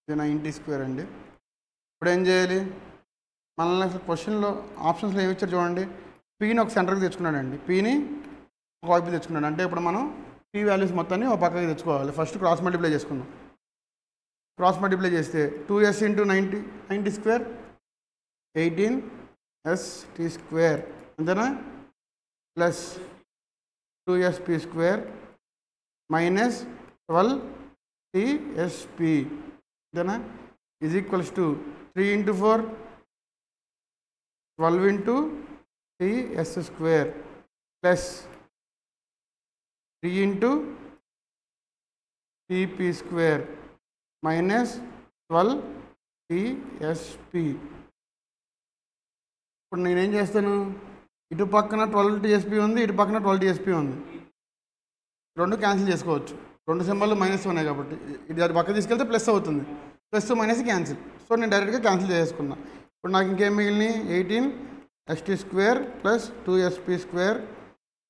ఇది 90 స్క్వేర్ అండి. ఇప్పుడు ఏం చేయాలి? మనల్ని క్వశ్చన్లో ఆప్షన్స్లో ఏమి ఇచ్చారు చూడండి. పీని ఒక సెంటర్కి తెచ్చుకున్నాడండి, పీని ఒక వైపు తెచ్చుకున్నాడు. అంటే ఇప్పుడు మనం పీ వాల్యూస్ మొత్తాన్ని ఒక పక్కకి తెచ్చుకోవాలి. ఫస్ట్ క్రాస్ మల్టిప్లై చేసుకుందాం. క్రాస్ మల్టిప్లై చేస్తే 2s into 90 square 18st square అంతేనా? Plus 2sp square minus 12tsp అంతేనా? Is equals to 3 into 4 12 into 3s square plus 3 into 3p square minus 12tsp. ఇప్పుడు నేనేం చేస్తాను? ఇటు పక్కన 12tsp ఉంది, ఇటు పక్కన 12tsp ఉంది. రెండు క్యాన్సిల్ చేసుకోవచ్చు. రెండు సింబల్ మైనస్ ఉన్నాయి కాబట్టి ఇది అది పక్క తీసుకెళ్తే ప్లస్ అవుతుంది. Plus minus cancel. సో నేను డైరెక్ట్గా క్యాన్సిల్ చేసుకున్నా. ఇప్పుడు నాకు ఇంకేం మిగిలినాయి? 18st square plus 2sp square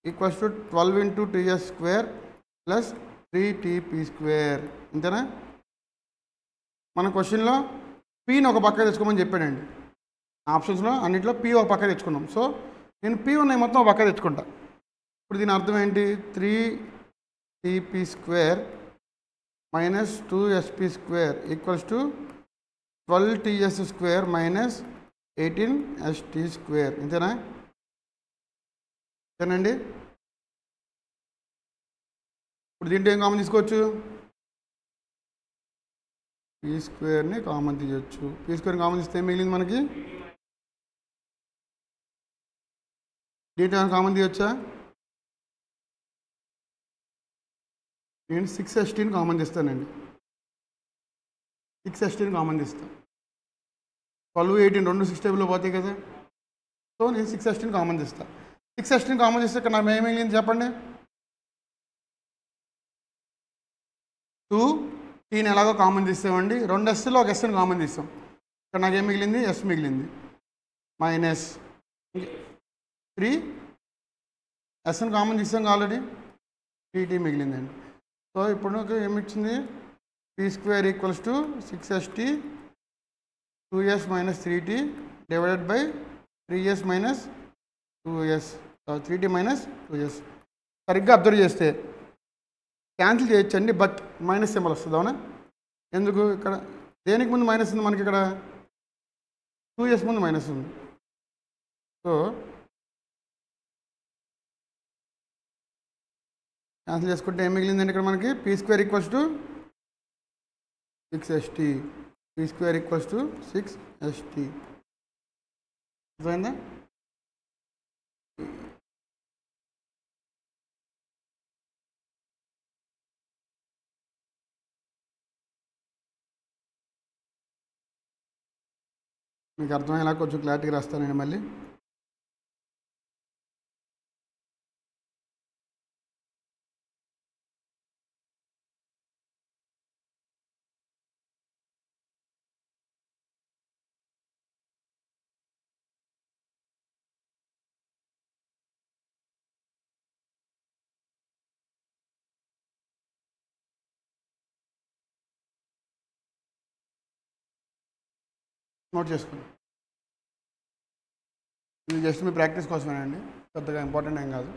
equals to 12 into 2s square plus 3tp square అంతేనా? మన క్వశ్చన్లో పీని ఒక పక్క తెచ్చుకోమని చెప్పాడండి. ఆప్షన్స్లో అన్నింటిలో పీ ఒక పక్క తెచ్చుకున్నాం. సో నేను పీ ఉన్నాయి మొత్తం ఒక పక్క తెచ్చుకుంటా. ఇప్పుడు దీని అర్థం ఏంటి? 3TP square minus 2SP square equals to 12TS square minus 18ST square. ఇంతేనా? అంతేనండి. ఇప్పుడు దీంట్లో ఏం కామన్ తీసుకోవచ్చు? పీ స్క్వేర్ని కామన్ తీయచ్చు. పీ స్క్వేర్ కామన్ తీస్తే ఏం మిగిలింది మనకి? దీంట్లో ఏమైనా కామన్ తీయచ్చా? నేను 6STని కామన్ తీస్తానండి. 6STని కామన్ తీస్తాను. 12, 18 రెండు 6 టేబుల్లో పోతాయి కదా. సో నేను 6STని కామన్ తీస్తాను. 6STని కామన్ తీస్తే ఇక్కడ నాకు ఏం మిగిలింది చెప్పండి? 2Tని ఎలాగో కామన్ తీస్తామండి. 2Sలో ఒక Sని కామన్ తీస్తాం. ఇక్కడ నాకు ఏం మిగిలింది? S మిగిలింది. మైనస్ 3Sని కామన్ తీస్తాం ఆల్రెడీ. 3T మిగిలిందండి. సో ఇప్పుడు నాకు ఏమి ఇచ్చింది? P square equals to 6ST 2S minus 3T divided by 3S minus 2S 3T minus 2S. సరిగ్గా అబ్జర్వ్ చేస్తే క్యాన్సిల్ చేయొచ్చండి, బట్ మైనస్ సింబల్ వస్తుంది. అవునా? ఎందుకు? ఇక్కడ దేనికి ముందు మైనస్ ఉంది మనకి? ఇక్కడ 2S ముందు మైనస్ ఉంది. సో క్యాన్సిల్ చేసుకుంటే ఏం మిగిలిందండి ఇక్కడ మనకి? P square equals to 6ST. P square equals to 6ST. అర్థమైందా? మీకు అర్థమయ్యేలా కొంచెం క్లారిటీగా రాస్తానండి మళ్ళీ. నోట్ చేసుకోండి. ఇది జస్ట్ మీ ప్రాక్టీస్ కోసమేనండి, పెద్దగా ఇంపార్టెంట్ ఏం కాదు.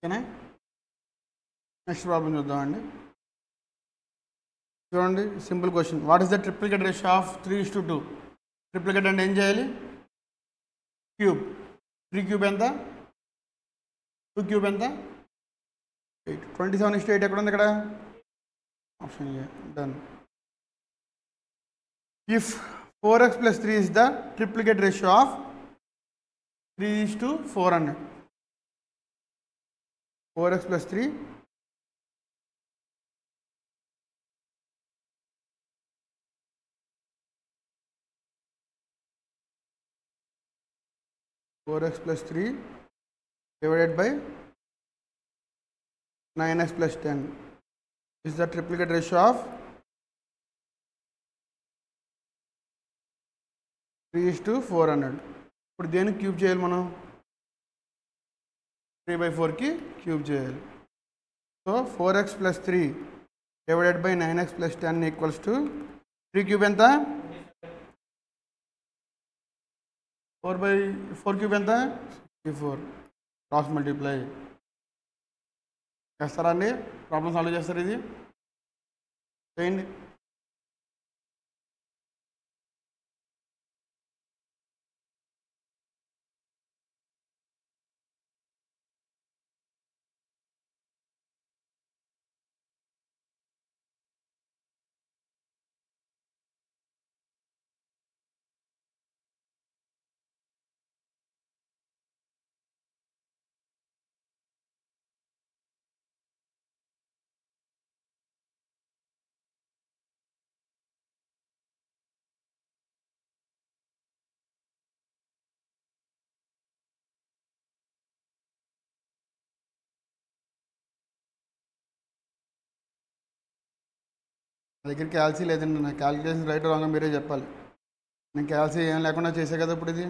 ఓకేనా. నెక్స్ట్ ప్రాబ్లం చూద్దామండి. చూడండి, simple question. What is the triplicate ratio of 3:2? Triplicate అంటే ఏం చేయాలి? క్యూబ్. 3 క్యూబ్ ఎంత? 2 క్యూబ్ ఎంత? 8. 27:8 ఎక్కడ ఉంది? ఇక్కడ option A. Done. If 4x + 3 is the triplicate ratio of 3:4 అన్నాడు. 4x + 3 4x + 3 divided by 9x + 10 is the triplicate ratio of 3:4 అన్నాడు. ఇప్పుడు దేన్ని క్యూబ్ చేయాలి? మనం 3/4కి క్యూబ్ చేయాలి. So 4x + 3 divided by 9x + 10 equals to 3 cube ఎంత? 4/4 క్యూబ్ ఎంత? 64. Cross multiply చేస్తారా అండి? ప్రాబ్లం సాల్వ్ చేస్తారు. ఇది చేయండి. నా దగ్గర క్యాల్సీ లేదండి. నా క్యాల్కులేషన్ రైట్ రాంగ్ మీరే చెప్పాలి. నేను క్యాల్సీ ఏం లేకుండా చేసే కదా ఇప్పుడు. ఇది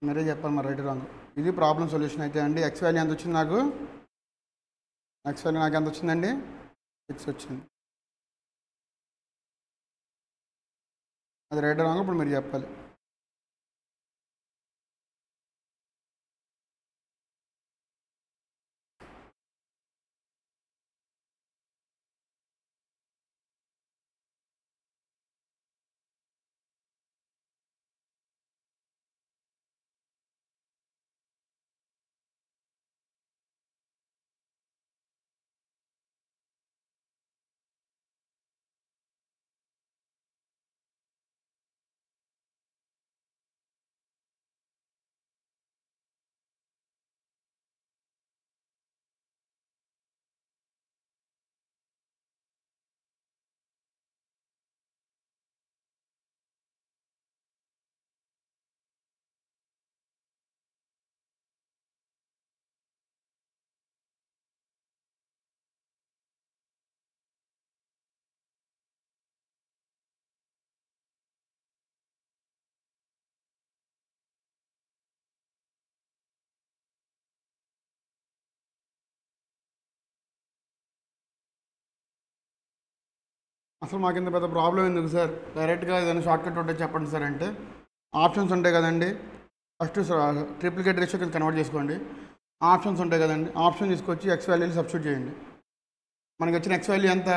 మీరే చెప్పాలి మరి రైట్ రాంగ్. ఇది ప్రాబ్లం సొల్యూషన్ అయితే అండి. ఎక్స్ వాల్యూ ఎంత వచ్చింది నాకు? ఎక్స్ వాల్యూ నాకు ఎంత వచ్చిందండి? 6 వచ్చింది. అది రైట్ రాంగ్ ఇప్పుడు మీరు చెప్పాలి. అసలు మాకు ఇంత పెద్ద ప్రాబ్లం ఎందుకు సార్? డైరెక్ట్గా ఏదైనా షార్ట్కట్ ఉంటే చెప్పండి సార్ అంటే. ఆప్షన్స్ ఉంటాయి కదండి. ఫస్ట్ ట్రిప్లికేట్ రేషియో కింద కన్వర్ట్ చేసుకోండి. ఆప్షన్స్ ఉంటాయి కదండి. ఆప్షన్ తీసుకొచ్చి ఎక్స్ వాల్యూలు సబ్స్టిట్యూట్ చేయండి. మనకి వచ్చిన ఎక్స్ వాల్యూ ఎంత?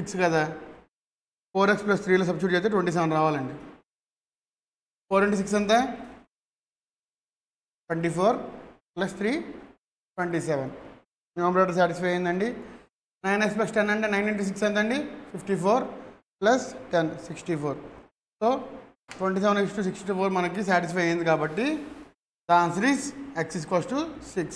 6 కదా. 4x + 3లో సబ్స్టిట్యూట్ చేస్తే 27 రావాలండి. 4 × 6 ఎంత? 24 + 3 27. న్యూమరేటర్ సాటిస్ఫై అయిందండి. 9x + 10 అంటే 9 × 6 ఎంతండి? 54 + 10 64. సో 27:64 మనకి సాటిస్ఫై అయింది కాబట్టి ద ఆన్సర్ ఈస్ x = 6.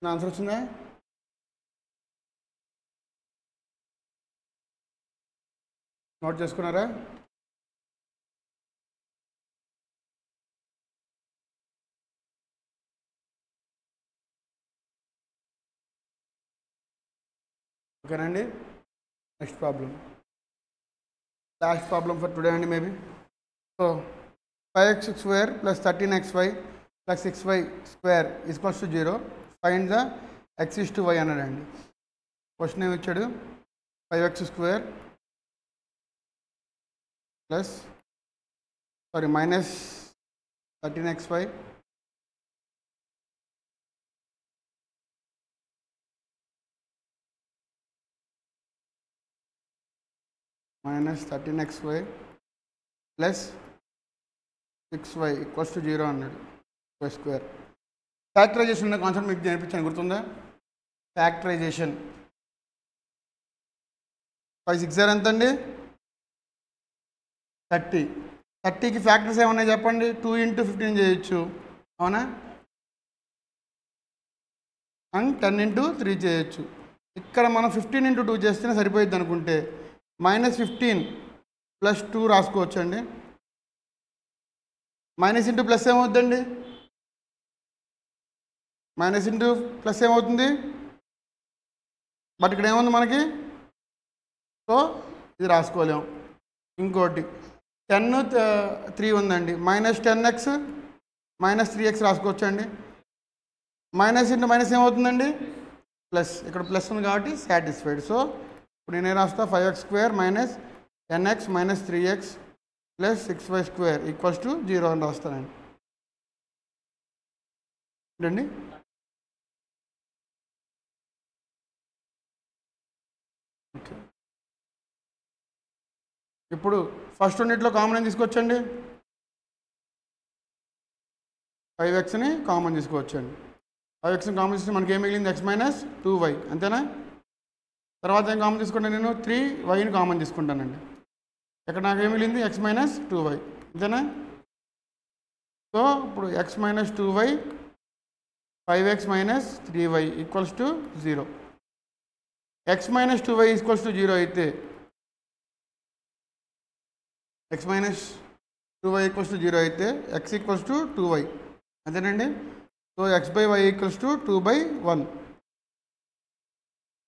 నా ఆన్సర్ వచ్చిందా? నోట్ చేసుకున్నారా? ఓకేనండి. Next problem, last problem for today అండి maybe. So 5x² + 13xy plus 6y square equals to 0. Find the x is to y అన్నాడండి. క్వశ్చన్ ఏమి ఇచ్చాడు? 5x square plus minus 13xy minus 13xy plus 6y equals to 0 అన్నాడు. y square. Factorisation అనే concept మీకు నేర్పించాను, గుర్తుందా? Factorisation 5 6 ఎంత అండి? 30. 30కి ఫ్యాక్టర్స్ ఏమన్నాయి చెప్పండి? 2 into 15 చేయొచ్చు, అవునా? అండ్ 10 into 3 చేయొచ్చు. ఇక్కడ మనం 15 into 2 చేస్తేనే సరిపోయిద్ది అనుకుంటే -15 ప్లస్ 2 రాసుకోవచ్చు అండి. మైనస్ ఇంటూ ప్లస్ ఏమవుతుందండి? మైనస్ ఇంటూ ప్లస్ ఏమవుతుంది? బట్ ఇక్కడ ఏముంది మనకి? సో ఇది రాసుకోలేము. ఇంకోటి 10 3 ఉందండి, -10x -3x రాసుకోవచ్చు అండి. మైనస్ ఇంటూ మైనస్ ఏమవుతుందండి? ప్లస్. ఇక్కడ ప్లస్ ఉంది కాబట్టి సాటిస్ఫైడ్. సో ఇప్పుడు నేనే రాస్తా 5x square minus 10x minus 3x plus 6y square equals to 0 అని రాస్తానండి. ఏంటండి? ఓకే, ఇప్పుడు ఫస్ట్ రెండిట్లో కామన్ ఏం తీసుకొచ్చండి? 5xని కామన్ తీసుకోవచ్చండి. 5xని కామన్ తీసుకుంటే మనకి ఏం మిగిలింది? x మైనస్ 2y, అంతేనా? తర్వాత ఏం కామన్ తీసుకుంటాను? నేను 3yని కామన్ తీసుకుంటానండి. ఇక్కడ నాకు ఏం మిగిలింది? x మైనస్ 2y, అంతేనా? సో ఇప్పుడు x minus 2y 5x minus 3y equals to 0. x minus 2y equals to 0 అయితే x minus 2y equals to 0 అయితే x ఈక్వల్స్ టు 2y, అంతేనండి? సో x/y ఈక్వల్స్ టు 2/1,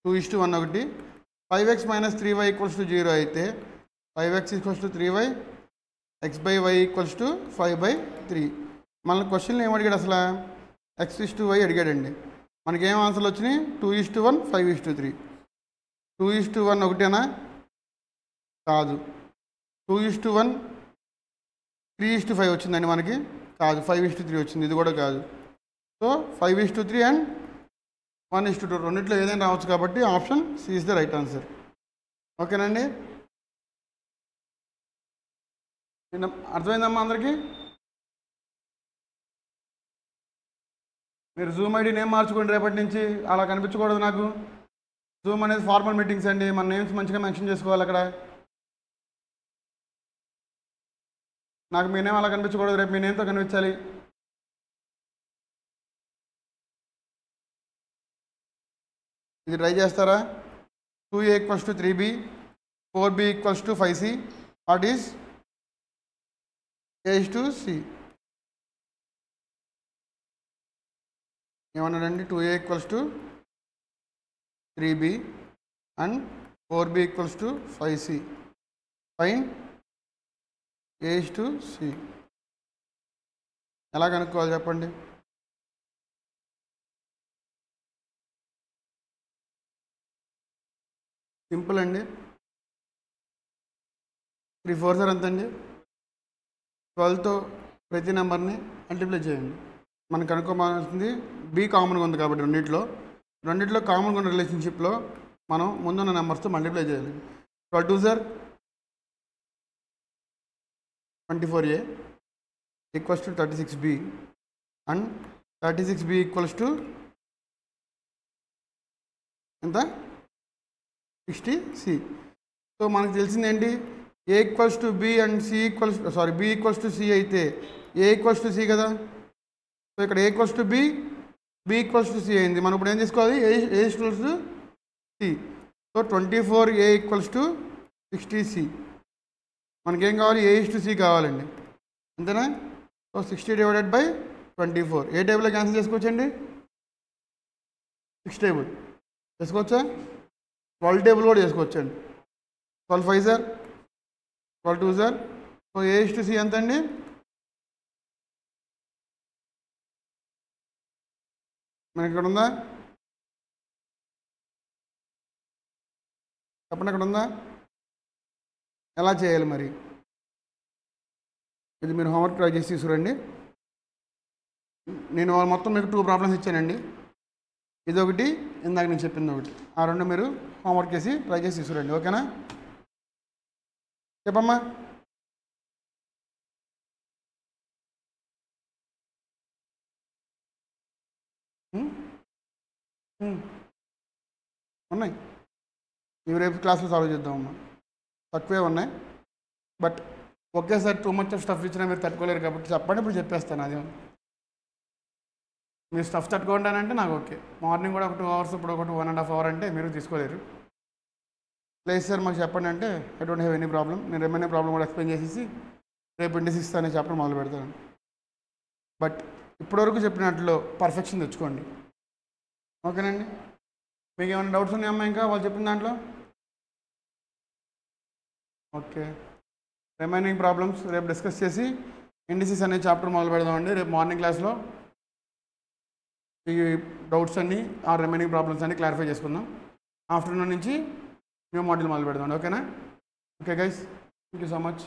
2:1 ఒకటి. 5x minus 3y equals to 0 అయితే 5x equals to 3y, x/y equals to 5/3. మన క్వశ్చన్లో ఏం అడిగాడు అసలు? x/y అడిగాడండి. మనకేం ఆన్సర్లు వచ్చినాయి? 2:1, 5:3. 2:1 ఒకటేనా? కాదు. 2:1 3:5 వచ్చిందండి మనకి, కాదు. 5:3 వచ్చింది, ఇది కూడా కాదు. సో 5:3 అండ్ 1:2 రెండిట్లో ఏదైనా రావచ్చు కాబట్టి option C is the right answer. ఓకేనండి? అర్థమైందమ్మా అందరికీ? మీరు జూమ్ ఐడి నేమ్ మార్చుకోండి రేపటి నుంచి, అలా కనిపించకూడదు నాకు. జూమ్ అనేది ఫార్మల్ మీటింగ్స్ అండి, మన నేమ్స్ మంచిగా మెన్షన్ చేసుకోవాలి అక్కడ. నాకు మీ నేమ్ అలా కనిపించకూడదు, రేపు మీ నేమ్తో కనిపించాలి. ఇది ట్రై చేస్తారా? 2a equals to 3b, 4b equals to 5c. What is a is to c? ఏమన్నాడండి? 2a equals to 3b and 4b equals to 5c. Fine a is to c. ఎలా కనుక్కోవాలి చెప్పండి? సింపుల్ అండి. 3 4s ఎంతండి? 12తో ప్రతి నెంబర్ని multiply చేయండి. మనకు కనుక్కోవాల్సింది B కామన్గా ఉంది కాబట్టి రెండిట్లో కామన్గా ఉన్న రిలేషన్షిప్లో మనం ముందున్న నెంబర్స్తో మల్టిప్లై చేయాలి. 12 2s 24a equals to 36b and 36b equals to ఎంత? 60c. సో మనకు తెలిసింది ఏంటి? a equals to b and b equals to c అయితే a ఈక్వల్స్ టు c కదా. సో ఇక్కడ a equals to b, b equals to c అయింది. మనం ఇప్పుడు ఏం తీసుకోవాలి? a equals to c. So 24a equals to 60c. మనకేం కావాలి? a ఈస్ టు c కావాలండి, అంతేనా? So 60 divided by 24. ఏ టేబుల్లో క్యాన్సిల్ చేసుకోవచ్చండి? 6 టేబుల్ చేసుకోవచ్చా? 12 టేబుల్ కూడా చేసుకోవచ్చండి. 12 5s 12 2s. So a is to c ఎంత అండి? మనకి ఇక్కడ ఉందా? చెప్పండి, ఇక్కడ ఉందా? ఎలా చేయాలి మరి? ఇది మీరు హోంవర్క్ ట్రై చేసి తీసుకురండి. నేను మొత్తం మీకు 2 ప్రాబ్లమ్స్ ఇచ్చానండి. ఇదొకటి, ఇందాక నేను చెప్పింది ఒకటి. ఆ 2 మీరు హోంవర్క్ చేసి ట్రై చేసి తీసుకురండి. ఓకేనా? చెప్పమ్మా. ఉన్నాయి, ఇవి రేపు క్లాస్లో సాల్వ్ చేద్దామమ్మా. తక్కువే ఉన్నాయి, బట్ ఒకేసారి టూ మచ్ ఆఫ్ స్టఫ్ ఇచ్చినా మీరు తట్టుకోలేరు కాబట్టి చెప్పండి, ఇప్పుడు చెప్పేస్తాను. అదే మీరు స్టఫ్ తట్టుకోండానంటే నాకు ఓకే. మార్నింగ్ కూడా ఒక 2 అవర్స్, ఇప్పుడు ఒక 1.5 అవర్ అంటే మీరు తీసుకోలేరు. ప్లీజ్ సార్ మాకు చెప్పండి అంటే I don't have any problem. నేను రిమైనింగ్ ప్రాబ్లం కూడా ఎక్స్ప్లెయిన్ చేసేసి రేపు ఇండిసిక్స్ అనే చాప్టర్ మొదలు పెడతాను. బట్ ఇప్పటివరకు చెప్పినట్లు పర్ఫెక్షన్ తెచ్చుకోండి. ఓకేనండి? మీకు ఏమైనా డౌట్స్ ఉన్నాయమ్మా ఇంకా వాళ్ళు చెప్పిన దాంట్లో? ఓకే, రిమైనింగ్ ప్రాబ్లమ్స్ రేపు డిస్కస్ చేసి ఇండిసిస్ అనే చాప్టర్ మొదలు పెడదామండి. రేపు మార్నింగ్ క్లాస్లో ఈ డౌట్స్ అన్నీ, ఆ రిమైనింగ్ ప్రాబ్లమ్స్ అన్నీ క్లారిఫై చేసుకుందాం. ఆఫ్టర్నూన్ నుంచి న్యూ మాడ్యూల్ మొదలు పెడదాం. ఓకేనా? Okay guys, thank you so much.